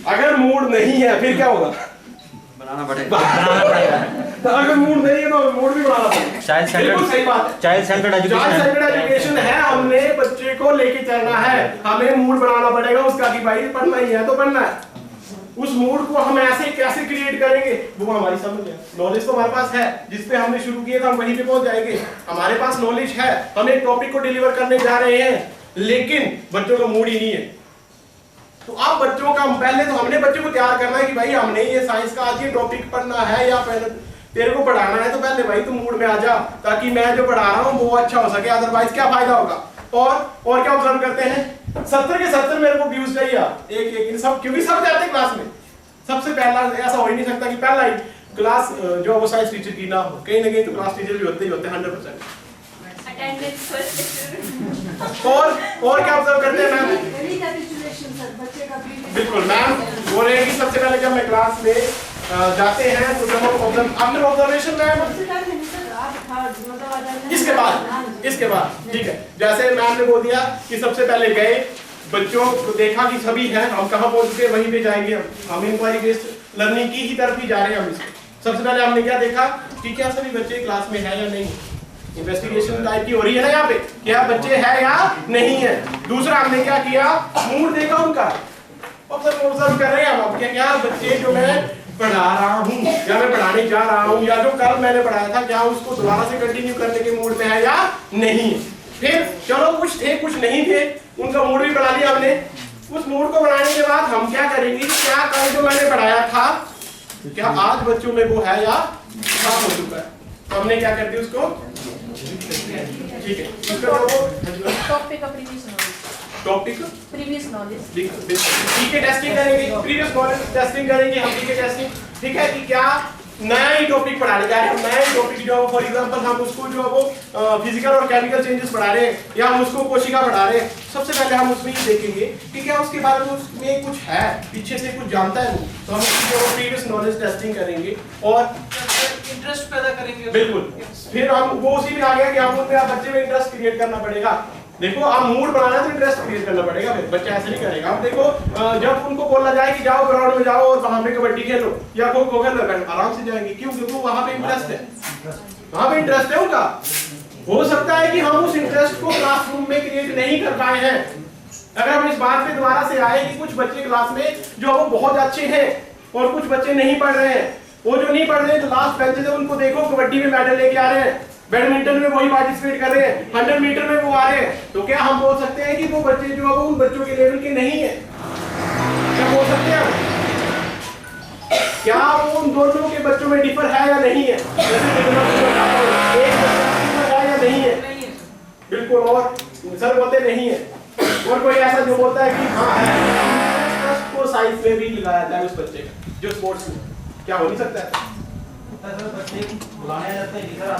अगर मूड नहीं है फिर क्या होगा, बनाना पड़ेगा तो अगर मूड नहीं है तो मूड भी बनाना पड़ेगा। चाइल्ड सेंटर्ड एजुकेशन है, हमने बच्चे को लेके चलना है, हमें मूड बनाना पड़ेगा उसका कि भाई पढ़ना ही है तो पढ़ना है। उस मूड को हम ऐसे कैसे क्रिएट करेंगे वो हमारी समझ है। नॉलेज तो हमारे पास है, जिसपे हमने शुरू किया था हम वहीं पे पहुंच जाएंगे। हमारे पास नॉलेज है, हम एक टॉपिक को डिलीवर करने जा रहे हैं, लेकिन बच्चों का मूड ही नहीं है। तो अब बच्चों का पहले तो हमने बच्चों को तैयार करना है कि भाई हमने ये साइंस का आज ये टॉपिक पढ़ना है या तेरे को पढ़ाना है, तो पहले भाई तू मूड में आ जा ताकि मैं जो पढ़ा रहा हूँ वो अच्छा हो सके, अदरवाइज क्या फायदा होगा। और क्या ऑब्जर्व करते हैं, 70 के 70 मेरे को व्यूज चाहिए एक सब, क्योंकि सब जाते हैं क्लास में। सबसे पहला ऐसा हो ही नहीं सकता कि पहला ही क्लास जो वो साइंस टीचर की ना हो, कहीं ना कहीं तो क्लास टीचर भी होते ही होते हैं 100%। और क्या ऑब्जर्व करते हैं मैम, बिल्कुल मैम बोल रहे हैं कि सबसे पहले जब मैं क्लास में जाते हैं तो जब हम आफ्टर ऑब्जर्वेशन मैम इसके बाद ठीक है, जैसे मैम ने बोल दिया कि सबसे पहले गए, बच्चों को देखा कि सभी हैं, हम कहाँ पहुंच चुके वहीं पे जाएंगे। हम इंक्वायरी बेस्ड लर्निंग की ही तरफ ही जा रहे हैं। हम इसमें सबसे पहले हमने क्या देखा कि क्या सभी बच्चे क्लास में हैं या नहीं। इन्वेस्टिगेशन टाइप की हो रही है ना यहाँ पे, क्या बच्चे हैं या नहीं है। दूसरा हमने क्या किया, मूड देखा उनका, ऑब्जर्व कर रहे हैं हम क्या बच्चे जो मैं पढ़ा रहा हूँ या मैं पढ़ाने जा रहा हूँ या जो कल मैंने पढ़ाया था क्या उसको दोबारा से कंटिन्यू करने के मूड में है या नहीं। फिर चलो कुछ थे कुछ नहीं थे, उनका मूड भी बना लिया हमने। उस मूड को बनाने के बाद हम क्या करेंगे, क्या कल जो मैंने पढ़ाया था क्या आज बच्चों में वो है या खत्म हो चुका है। तो हमने क्या कर दिया उसको, ठीक है, टॉपिक प्रीवियस नॉलेज ठीक है टेस्टिंग करेंगे, प्रीवियस नॉलेज टेस्टिंग करेंगे हम, ठीक है टेस्टिंग, ठीक है कि क्या नया ही टॉपिक पढ़ाने जा रहे हैं, नया ही टॉपिक जो है फॉर एग्जांपल हम उसको जो है वो फिजिकल और केमिकल चेंजेस पढ़ा रहे हैं या हम उसको कोशिका पढ़ा रहे हैं। सबसे पहले हम उसमें ये देखेंगे कि क्या उसके बारे में उसमें कुछ है, पीछे से कुछ जानता है वो, तो हम उसकी जो प्रीवियस नॉलेज टेस्टिंग करेंगे और इंटरेस्ट पैदा करेंगे। बिल्कुल, फिर हम वो उसी में आ गया कि हम उनमें बच्चे में इंटरेस्ट क्रिएट करना पड़ेगा। देखो आप मूड बनाना तो इंटरेस्ट क्रिएट करना पड़ेगा, फिर बच्चा ऐसे नहीं करेगा। अब देखो जब उनको बोला जाए कि जाओ ग्राउंड में जाओ और वहां पे कबड्डी खेलो या खो खो खेलो, आराम से जाएंगे, क्यों? क्योंकि वहां पे इंटरेस्ट है, वहां पे इंटरेस्ट है उनका। हो सकता है कि हम उस इंटरेस्ट को क्लासरूम में क्रिएट नहीं कर पाए हैं। अगर हम इस बात पे दोबारा से आए कि कुछ बच्चे क्लास में जो वो बहुत अच्छे हैं और कुछ बच्चे नहीं पढ़ रहे हैं, वो जो नहीं पढ़ रहे हैं जो लास्ट बेंचेस है उनको देखो कबड्डी में मेडल लेके आ रहे हैं, बैडमिंटन में वही पार्टिसिपेट कर रहे हैं, 100 मीटर में वो आ रहे हैं, तो क्या हम बोल सकते हैं कि वो बच्चे जो है वो उन बच्चों के लेवल के नहीं है? क्या बोल सकते हैं? क्या वो उन दोनों के बच्चों में डिफर है या नहीं है? जैसे एक बच्चा है या नहीं है? बिल्कुल, और सर बोलते नहीं है, और कोई ऐसा जो बोलता है कि हाँ है, उसको साइंस में भी लगाया जाए उस बच्चे का जो स्पोर्ट्स में, क्या हो नहीं सकता है?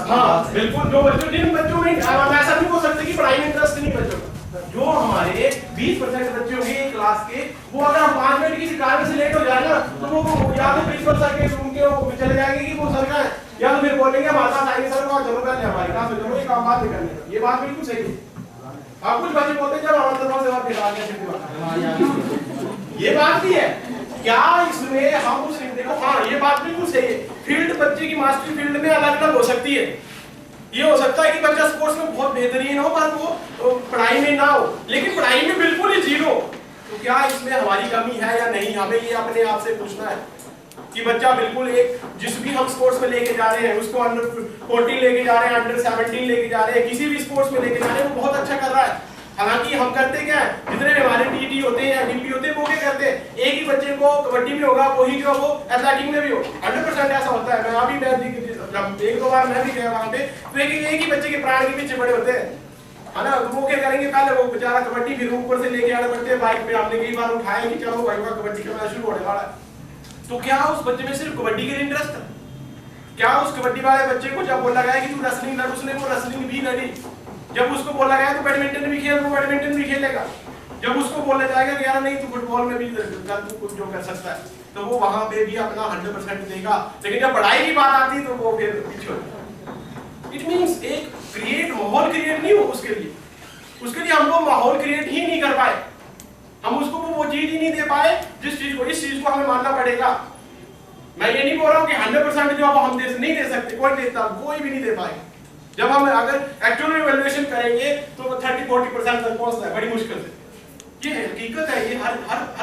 हाँ बिल्कुल, जो बच्चों जिन बच्चों में हम ऐसा नहीं बोल सकते कि पढ़ाई में इंटरेस्ट नहीं बच्चों का, जो हमारे 20% बच्चे होंगे क्लास के, वो अगर हम 5 मिनट किसी कार्य से लेट हो जाए ना तो वो या तो प्रिंसिपल सर के रूम के चले जाएंगे कि वो सर का है, या तो फिर बोलेंगे हमारे पास आएंगे सर को चलो पहले हमारी क्लास में चलो ये काम बात नहीं करनी। ये बात बिल्कुल सही है। आप कुछ बच्चे बोलते हैं जब हमारे तरफ से बात फिर आ गया, ये बात भी है क्या इसमें हम उस देखो, हाँ ये बात बिल्कुल सही है। फील्ड बच्चे की मास्टरी फील्ड में अलग अलग हो सकती है। ये हो सकता है कि बच्चा स्पोर्ट्स में बहुत बेहतरीन हो पर वो पढ़ाई में ना हो, लेकिन पढ़ाई में बिल्कुल ही जीरो, तो क्या इसमें हमारी कमी है या नहीं? हमें ये अपने आप से पूछना है कि बच्चा बिल्कुल एक जिस भी हम स्पोर्ट्स में लेके जा रहे हैं, उसको अंडर 14 लेके जा रहे हैं, अंडर 17 लेके जा रहे हैं, किसी भी स्पोर्ट्स में लेके जा रहे हैं, वो बहुत अच्छा कर रहा है। हालांकि हम करते क्या है, जितने भी हमारे टीटी होते हैं या डीपी होते हैं वो क्या करते हैं, एक ही बच्चे को कबड्डी में होगा वही जो वो एथलेटिक में भी हो, 100% ऐसा होता है। मैं अभी जब एक दो बार मैं भी गया वहां पे, तो एक ही बच्चे के प्राण के पीछे बड़े होते हैं, है ना। तो वो क्या करेंगे, पहले वो बेचारा कबड्डी फिर ऊपर से लेके आने पड़ते हैं बाइक पे, हमने कई बार उठाया कि चलो भाई का कबड्डी का मैच शुरू होने वाला है। तो क्या उस बच्चे में सिर्फ कबड्डी के लिए इंटरेस्ट है? क्या उस कबड्डी वाले बच्चे को जब बोला गया कि तू रेसलिंग लड़, उसने वो रेसलिंग भी लड़ी। जब उसको बोला गया तो बैडमिंटन भी खेल, वो बैडमिंटन भी खेलेगा। जब उसको बोला जाएगा कि यार नहीं तू फुटबॉल में भी तू कुछ जो कर सकता है, तो वो वहां पे भी अपना 100% देगा। लेकिन जब पढ़ाई की बात आती है तो वो फिर पीछे हो जाता है। इट मींस एक माहौल क्रिएट नहीं हो उसके लिए हम वो माहौल क्रिएट ही नहीं कर पाए, हम उसको वो चीज ही नहीं दे पाए जिस चीज को, इस चीज को हमें मानना पड़ेगा। मैं ये नहीं बोल रहा हूँ कि 100% जो हम नहीं दे सकते, कोई भी नहीं दे पाएगा। जब हम अगर एक्चुअल में इवैल्यूएशन करेंगे तो 30-40% तक पहुंचता है बड़ी मुश्किल से। ये हकीकत है, ये हर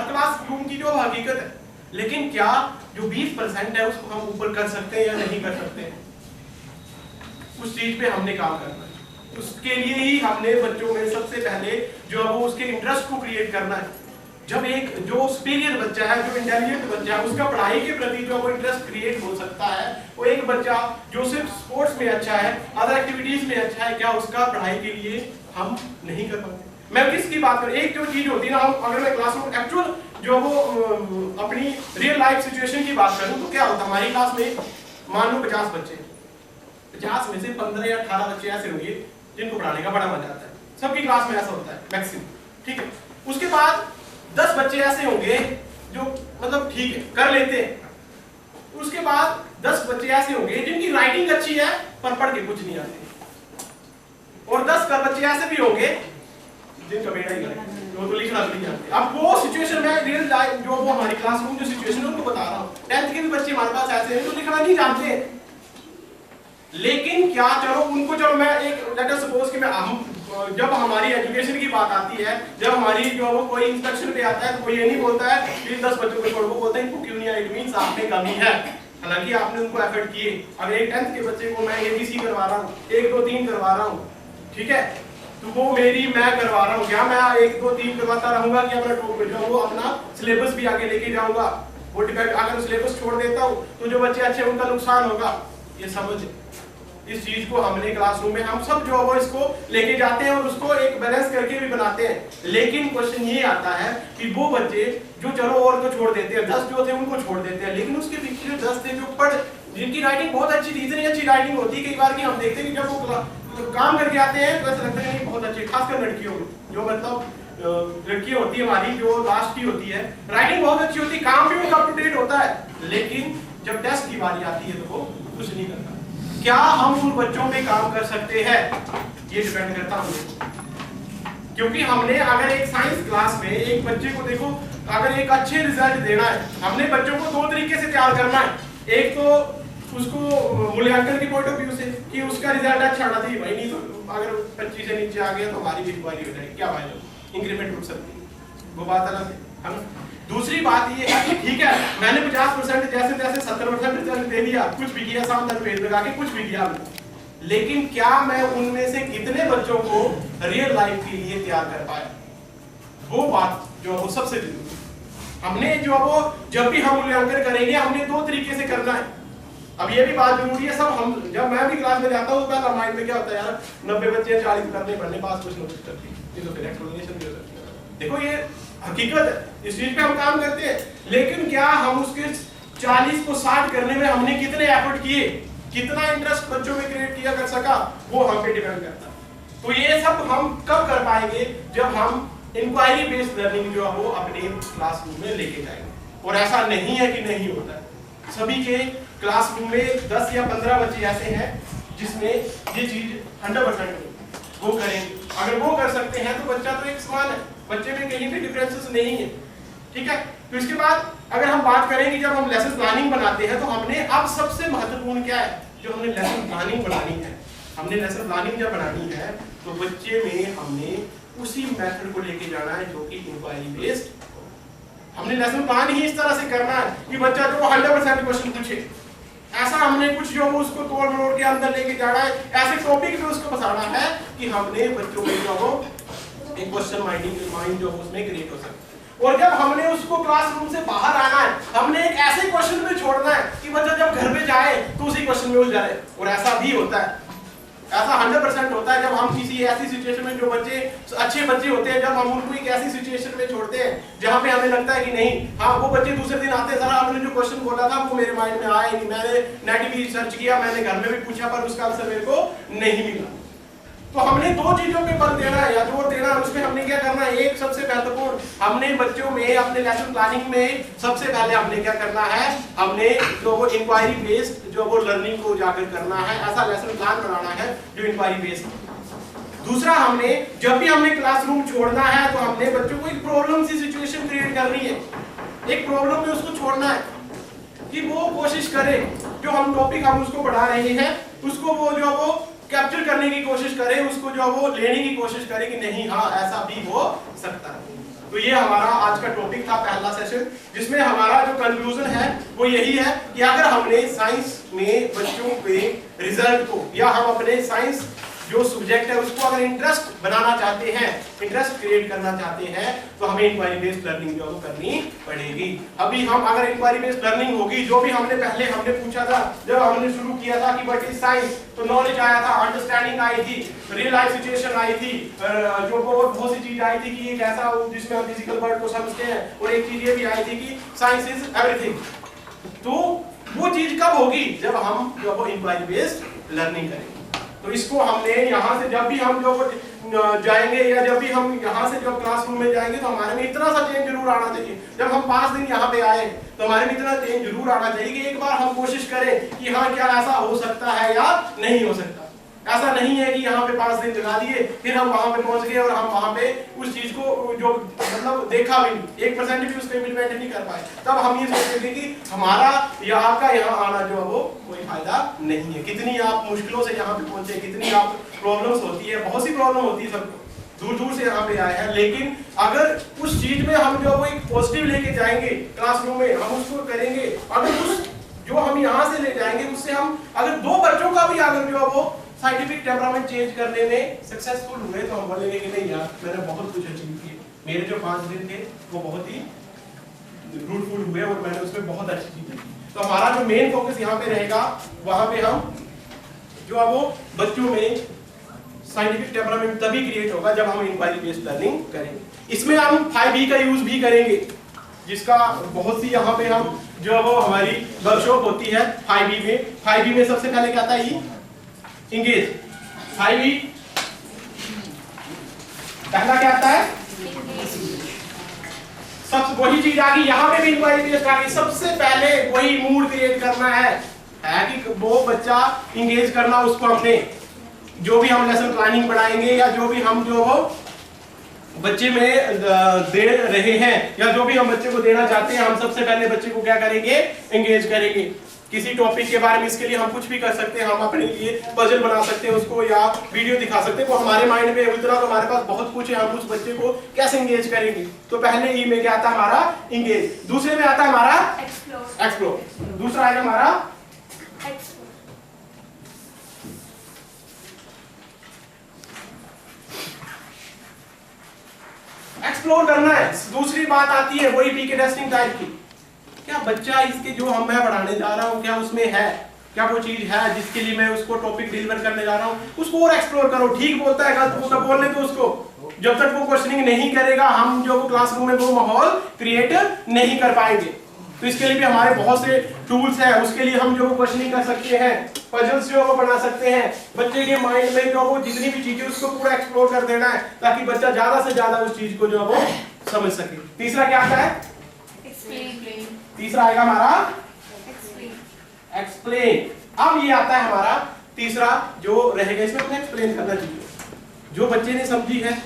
क्लासरूम की जो हकीकत है। लेकिन क्या जो 20% है उसको हम ऊपर कर सकते हैं या नहीं कर सकते हैं, उस चीज पे हमने काम करना है। उसके लिए ही हमने बच्चों में सबसे पहले जो है वो उसके इंटरेस्ट को क्रिएट करना है। जब एक जो सुपीरियर बच्चा है, जो इंटेलिजेंट बच्चा है, उसका पढ़ाई के प्रति जो वो इंटरेस्ट क्रिएट हो सकता है, वो एक बच्चा जो सिर्फ स्पोर्ट्स में अच्छा है, अदर एक्टिविटीज में अच्छा है, क्या उसका पढ़ाई के लिए हम नहीं कर पाते? मैं किसकी बात करूं, एक जो चीज होती है ना, अगर मैं क्लासरूम एक्चुअल जो वो अपनी रियल लाइफ सिचुएशन की बात करूं तो क्या होता है, हमारी क्लास में मान लो 50 बच्चे, 50 में से 15 या 18 बच्चे ऐसे होंगे जिनको पढ़ाने का बड़ा मजा आता है। सबकी क्लास में ऐसा होता है मैक्सिमम, ठीक है। उसके बाद 10 बच्चे ऐसे होंगे जो मतलब ठीक है कर लेते हैं। उसके बाद 10 बच्चे ऐसे होंगे जिनकी राइटिंग अच्छी है पर पढ़ के कुछ नहीं आते, और 10 बच्चे ऐसे भी होंगे जिनका बेड़ा ही है, वो तो लिखना भी नहीं जानते। अब वो सिचुएशन में रियल लाइफ जो वो हमारी क्लासरूम जो सिचुएशन है उनको बता रहा हूँ। 10th के भी बच्चे हमारे पास ऐसे हैं जो लिखना नहीं जानते, लेकिन क्या चलो उनको, चलो मैं एक लेट अस सपोज कि मैं जब हमारी एजुकेशन की बात आती है, जब हमारी जो वो कोई इंस्ट्रक्शन पे आता है तो कोई ये नहीं बोलता है कि 10 बच्चों को छोड़, वो बोलते हैं इनको क्यों नहीं आया, इट मींस आप में कमी है। हालांकि आपने उनको एफर्ट किए। अगर एक 10th के बच्चे को मैं ABC करवा रहा हूँ, 1 2 3 करवा रहा हूँ, ठीक है, तो वो मैं करवा रहा हूँ, क्या मैं 1 2 3 करवाता रहूंगा कि अपना जो वो अपना सिलेबस भी आगे लेके जाऊंगा? वो डिपेंड, अगर सिलेबस छोड़ देता हूँ तो जो बच्चे अच्छे उनका नुकसान होगा। ये समझ, इस चीज को हमने क्लासरूम में हम सब जो है वो इसको लेके जाते हैं और उसको एक बैलेंस करके भी बनाते हैं। लेकिन क्वेश्चन ये आता है कि वो बच्चे जो चलो और तो छोड़ देते हैं, 10 जो थे उनको छोड़ देते हैं, लेकिन उसके पीछे जो 10 थे जो जिनकी राइटिंग बहुत अच्छी थी, इतनी अच्छी राइटिंग होती है कई बार कि हम देखते हैं कि जब वो काम करके आते हैं तो ऐसा लगता है कि बहुत अच्छे, खासकर लड़कियों जो मतलब लड़कियां होती है हमारी जो लास्ट की होती है, राइटिंग बहुत अच्छी होती है, काम भी उनका अप टू डेट होता है, लेकिन जब टेस्ट की बारी आती है तो वो कुछ नहीं करता। क्या हम उन बच्चों पे काम कर सकते हैं? ये डिपेंड करता है, क्योंकि हमने अगर एक साइंस क्लास में एक बच्चे को देखो, अगर एक अच्छे रिजल्ट देना है, हमने बच्चों को 2 तरीके से तैयार करना है। एक तो उसको मूल्यांकन के पॉइंट ऑफ व्यू से कि उसका रिजल्ट अच्छा आना चाहिए, भाई नहीं तो अगर 25 से नीचे आ गया तो हमारी भी इंक्वायरी हो जाएगी, क्या फायदा, इंक्रीमेंट रुक सकती है, वो बात अलग है। दूसरी बात ये है कि ठीक है मैंने 50% जैसे तैसे 70% रिजल्ट दे दिया, कुछ भी किया, सामने पेज लगा के कुछ भी किया, लेकिन क्या मैं उनमें से कितने बच्चों को रियल लाइफ के लिए तैयार कर पाया? वो बात जो वो सबसे जरूरी। हमने जो वो जब भी हम मूल्यांकन करेंगे हमने 2 तरीके से करना है। अब ये भी बात जरूरी है, सब हम जब मैं भी क्लास में जाता हूँ तो माइंड में क्या होता है यार 90 बच्चे 40 करने पढ़ने पास कुछ नोटिस करती है, तो फिर एक्सप्लेनेशन भी हो सकती है। देखो ये हकीकत है, इस चीज पे हम काम करते हैं, लेकिन क्या हम उसके 40 को 60 करने में हमने कितने एफर्ट किए, कितना इंटरेस्ट बच्चों में क्रिएट किया कर सका, वो हम पे डिपेंड करता है। तो ये सब हम कब कर पाएंगे? जब हम इंक्वायरी बेस्ड लर्निंग जो है वो अपने क्लासरूम में लेके जाएंगे। और ऐसा नहीं है कि नहीं होता है, सभी के क्लासरूम में 10 या 15 बच्चे ऐसे हैं जिसमें ये चीज 100% वो करेंगे। अगर वो कर सकते हैं तो बच्चा तो एक समान है, बच्चे में कहीं भी डिफरेंसेस नहीं है, ठीक है। तो इसके बाद अगर हम बात करेंगे जब हम लेसन प्लानिंग बनाते हैं तो हमने अब सबसे महत्वपूर्ण क्या है, जो हमने लेसन प्लानिंग बनानी है, हमने लेसन प्लानिंग जब बनानी है तो बच्चे में हमने उसी मेथड को लेके जाना है जो कि इंक्वायरी बेस्ड। हमने लेसन प्लान ही इस तरह से करना है कि बच्चा जो 100% क्वेश्चन पूछे, ऐसा हमने कुछ जो उसको तोड़ मरोड़ के अंदर लेके जाना है, ऐसे टॉपिक पे उसको फंसाना है कि हमने बच्चों में जो हो एक क्वेश्चन माइंड जो उसमें क्रिएट हो सके। और जब हमने उसको क्लासरूम से बाहर आना है, हमने एक ऐसे क्वेश्चन में छोड़ना है कि बच्चा जब घर पे जाए तो उसी क्वेश्चन में उलझ जाए। और ऐसा भी होता है, ऐसा 100% होता है जब हम किसी ऐसी सिचुएशन में, जो बच्चे अच्छे बच्चे होते हैं, जब हम उनको एक ऐसी सिचुएशन में छोड़ते हैं जहाँ पे हमें लगता है कि नहीं, हाँ वो बच्चे दूसरे दिन आते हैं, सर आपने जो क्वेश्चन बोला था वो मेरे माइंड में आया नहीं, मैंने नेट भी सर्च किया, मैंने घर में भी पूछा पर उसका आंसर मेरे को नहीं मिला। तो हमने 2 चीजों पे बल देना है या जोर देना है। उसमें हमने क्या करना है, एक सबसे महत्वपूर्ण, हमने बच्चों में अपने लेसन प्लानिंग में सबसे पहले हमने क्या करना है, हमने जो वो इंक्वायरी बेस्ड जो वो लर्निंग को उजागर करना है, ऐसा लेसन प्लान बनाना है जो इंक्वायरी बेस्ड। दूसरा, हमने जब भी हमने क्लासरूम छोड़ना है तो हमने बच्चों को एक प्रॉब्लम सी सिचुएशन क्रिएट करनी है, एक प्रॉब्लम में उसको छोड़ना है कि वो कोशिश करे, जो हम टॉपिक हम उसको पढ़ा रहे हैं उसको वो जो वो कैप्चर करने की कोशिश करे, उसको जो वो लेने की कोशिश करे कि नहीं हाँ ऐसा भी हो सकता है। तो ये हमारा आज का टॉपिक था, पहला सेशन, जिसमें हमारा जो कंक्लूजन है वो यही है कि अगर हमने साइंस में बच्चों पे रिजल्ट को, या हम अपने साइंस जो सब्जेक्ट है उसको अगर इंटरेस्ट बनाना चाहते हैं, इंटरेस्ट क्रिएट करना चाहते हैं, तो हमें इंक्वायरी बेस्ड लर्निंग जो करनी पड़ेगी। अभी हम अगर इंक्वायरी बेस्ड लर्निंग होगी, जो भी हमने पहले हमने पूछा था जब हमने शुरू किया था कि व्हाट इज साइंस, तो नॉलेज आया था, अंडरस्टैंडिंग आई थी, रियल लाइफ सिचुएशन आई थी, जो बहुत सी चीज आई थी कि एक ऐसा जिसमें हम फिजिकल वर्ल्ड को समझते हैं, और एक चीज ये भी आई थी कि साइंस इज एवरीथिंग। तो वो चीज कब होगी, जब हम जो वो इंक्वायरी बेस्ड लर्निंग करेंगे। तो इसको हमने यहाँ से जब भी हम लोग जाएंगे या जब भी हम यहाँ से जब क्लासरूम में जाएंगे तो हमारे में इतना सा चेंज जरूर आना चाहिए। जब हम 5 दिन यहाँ पे आए तो हमारे में इतना चेंज जरूर आना चाहिए कि एक बार हम कोशिश करें कि हाँ क्या ऐसा हो सकता है या नहीं हो सकता। ऐसा नहीं है कि यहाँ पे 5 दिन लगा दिए फिर हम वहां पे पहुंच गए और हम वहां पे उस चीज को जो मतलब देखा भी नहीं, 1% भी उसको इम्प्लीमेंट नहीं कर पाए, तब हम ये सोचते थे कि हमारा या आपका यहाँ आना जो है वो कोई फायदा नहीं है। कितनी आप मुश्किलों से यहाँ पे पहुंचे, कितनी आप प्रॉब्लम्स होती है, बहुत सी प्रॉब्लम होती है सबको, दूर दूर से यहाँ पे आए हैं, लेकिन अगर उस चीज में हम जो वो एक पॉजिटिव लेके जाएंगे क्लासरूम में, हम उसको करेंगे, अगर उस जो हम यहाँ से ले जाएंगे उससे हम अगर 2 बच्चों का भी अगर जो वो साइंटिफिक टेम्परामेंट चेंज करने में सक्सेसफुल हुए तो हम बोलेंगे कि नहीं यार मैंने बहुत कुछ अचीव किया, मेरे जो 5 दिन थे वो बहुत ही फ्रूटफुल हुए और मैंने उसमें बहुत अच्छी चीजें की। तो हमारा जो मेन फोकस यहाँ पे रहेगा, वहां पे हम जो है वो बच्चों में साइंटिफिक टेम्परामेंट तभी क्रिएट होगा जब हम इंक्वायरी बेस्ड लर्निंग करेंगे। इसमें हम 5E का यूज भी करेंगे, जिसका बहुत सी यहाँ पे हम जो वो हमारी वर्कशॉप होती है 5E में। 5E में सबसे पहले क्या आता है, इंगेज। 5E पहला क्या आता है, सब वही चीज आ गई, यहाँ पे भी इंक्वायरी बेस्ड आ गई। सबसे पहले वही मूड क्रिएट करना है कि वो बच्चा इंगेज करना, उसको हमने जो भी हम लेसन प्लानिंग बढ़ाएंगे या जो भी हम जो वो बच्चे में दे रहे हैं या जो भी हम बच्चे को देना चाहते हैं, हम सबसे पहले बच्चे को क्या करेंगे, एंगेज करेंगे। किसी टॉपिक के बारे में इसके लिए हम कुछ भी कर सकते हैं, हम अपने लिए पजल बना सकते हैं उसको या वीडियो दिखा सकते हैं, वो हमारे माइंड में उतना तो हमारे पास बहुत कुछ है, हम उस बच्चे को कैसे एंगेज करेंगे। तो पहले ई में क्या आता है हमारा, एंगेज। दूसरे में आता है हमारा एक्सप्लोर। दूसरा आएगा हमारा एक्सप्लोर करना है। दूसरी बात आती है वही पीके टेस्टिंग टाइप की, क्या बच्चा इसके जो हम मैं पढ़ाने जा रहा हूँ क्या उसमें है, क्या वो चीज है जिसके लिए मैं उसको टॉपिक डिलीवर करने जा रहा हूँ, उसको और एक्सप्लोर करो। ठीक बोलता है गलत बोलता बोलने दो उसको, जब तक वो क्वेश्चनिंग नहीं करेगा हम जो क्लासरूम में वो माहौल क्रिएट नहीं कर पाएंगे। तो इसके लिए भी हमारे बहुत से टूल्स हैं, उसके लिए हम जो क्वेश्चनिंग कर सकते हैं, पजल्स जो वो बना सकते हैं, बच्चे के माइंड में जो वो जितनी भी चीजें उसको पूरा एक्सप्लोर कर देना है ताकि बच्चा ज्यादा से ज्यादा उस चीज को जो वो समझ सके। तीसरा क्या आता है, तीसरा आएगा हमारा एक्सप्लेन। अब ये आता है हमारा तीसरा जो रहेगा, इसमें अपने एक्सप्लेन करना चाहिए, जो बच्चे ने समझी है,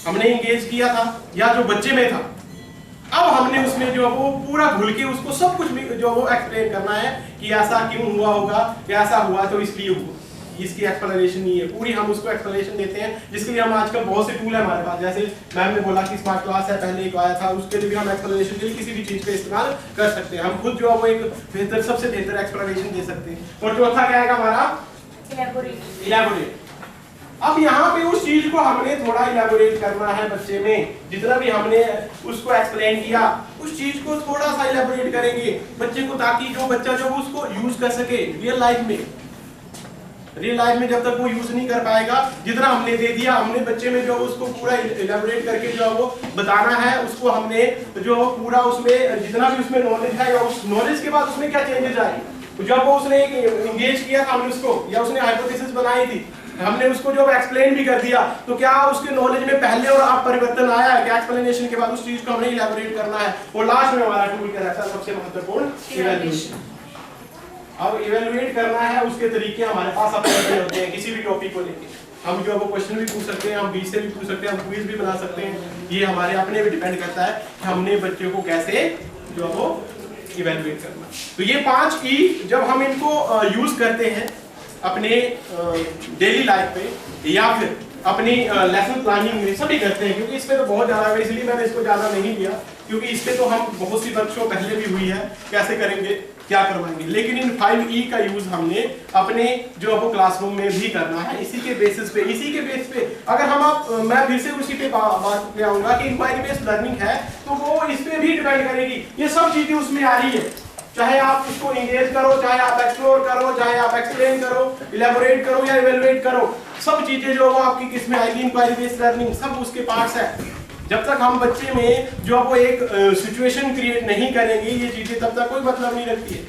हमने एंगेज किया था या जो बच्चे में था, अब हमने उसमें जो वो पूरा घुल के उसको सब कुछ जो वो एक्सप्लेन करना है कि ऐसा क्यों हुआ होगा, ऐसा हुआ तो इसलिए हुआ, इसकी एक्सप्लेनेशन नहीं है, पूरी हम उसको एक्सप्लेनेशन देते हैं। जिसके लिए हम आजकल बहुत से टूल है हमारे पास, जैसे मैम ने बोला कि स्मार्ट क्लास है, पहले एक आया था, उसके लिए भी हम एक्सप्लेनेशन के लिए किसी भी चीज का इस्तेमाल कर सकते हैं, हम खुद जो है वो एक बेहतर सबसे बेहतर एक्सप्लेनेशन दे सकते हैं। और चौथा क्या आएगा हमारा, इलैबोरेट। अब यहाँ पे उस चीज को हमने थोड़ा इलैबोरेट करना है बच्चे में, जितना भी हमने उसको एक्सप्लेन किया उस चीज को थोड़ा सा इलैबोरेट करेंगे बच्चे को, ताकि जो बच्चा जो उसको यूज कर सके रियल लाइफ में। रियल लाइफ में जब तक वो यूज नहीं कर पाएगा, जितना हमने दे दिया, हमने बच्चे में जो उसको पूरा इलैबोरेट करके जो वो बताना है, उसको हमने जो पूरा उसमें जितना भी उसमें नॉलेज है या उस नॉलेज के बाद उसमें क्या चेंजेस आए, जब वो उसने एंगेज किया था हमने उसको या उसने हाइपोथेसिस बनाई थी, हमने उसको जो एक्सप्लेन भी कर दिया, तो क्या उसके नॉलेज में पहले और अब परिवर्तन आया है क्या, एक्सप्लेनेशन के बाद उस चीज को हमने इलैबोरेट करना है। और लास्ट में हमारा टूल क्या रहता है, सबसे महत्वपूर्ण इवैल्यूएशन। अब इवैल्यूएट करना है, उसके तरीके हमारे पास अपने होते हैं, किसी भी टॉपिक को लेके हम जो वो क्वेश्चन भी पूछ सकते हैं, हम बीच से भी पूछ सकते हैं, हम क्विज भी बना सकते हैं, ये हमारे अपने भी डिपेंड करता है कि हमने बच्चे को कैसे जो वो इवैल्यूएट करना। तो ये 5 ई जब हम इनको यूज करते हैं अपने डेली लाइफ पे या फिर अपनी लेसन प्लानिंग में, सभी करते हैं, क्योंकि इसमें तो बहुत ज्यादा है, इसलिए मैंने इसको ज्यादा नहीं लिया, क्योंकि इसमें तो हम बहुत सी वर्कशॉप पहले भी हुई है, कैसे करेंगे क्या करवाएंगे, लेकिन इन 5E का यूज हमने अपने जो वो क्लासरूम में भी करना है। इसी के बेसिस पे, इसी के बेस पे अगर हम मैं फिर से उसी पे बात पे आऊंगा कि इंक्वायरी बेस्ड लर्निंग है तो वो इस पे भी डिपेंड करेगी, ये सब चीजें उसमें आ रही है, चाहे आप उसको इंगेज करो, चाहे आप एक्सप्लोर करो, चाहे आप एक्सप्लेन करो, इलैबोरेट करो या इवैल्यूएट करो, सब चीजें जो वो आपकी किस में आएगी, इंक्वायरी बेस्ड लर्निंग, सब उसके पार्ट्स है। जब तक हम बच्चे में जो वो एक सिचुएशन क्रिएट नहीं करेंगे, ये चीजें तब तक कोई मतलब नहीं रखती है।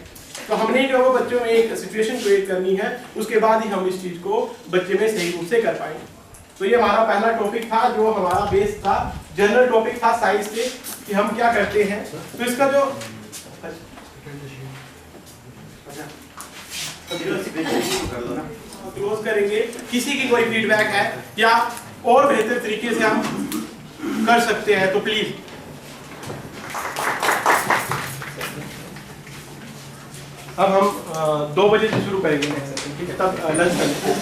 तो हमने जो वो बच्चों में एक सिचुएशन क्रिएट करनी है, उसके बाद ही हम इस चीज को बच्चे में सही रूप से कर पाएंगे। तो ये हमारा पहला टॉपिक था, जो हमारा बेस था, जनरल टॉपिक था साइंस के, कि हम क्या करते हैं। तो इसका जो क्लोज करेंगे। किसी की कोई फीडबैक है या और बेहतर तरीके से हम कर सकते हैं तो प्लीज। अब हम 2 बजे से शुरू करेंगे नेक्स्ट सेशन, ठीक है? तब लंच कर लेते हैं।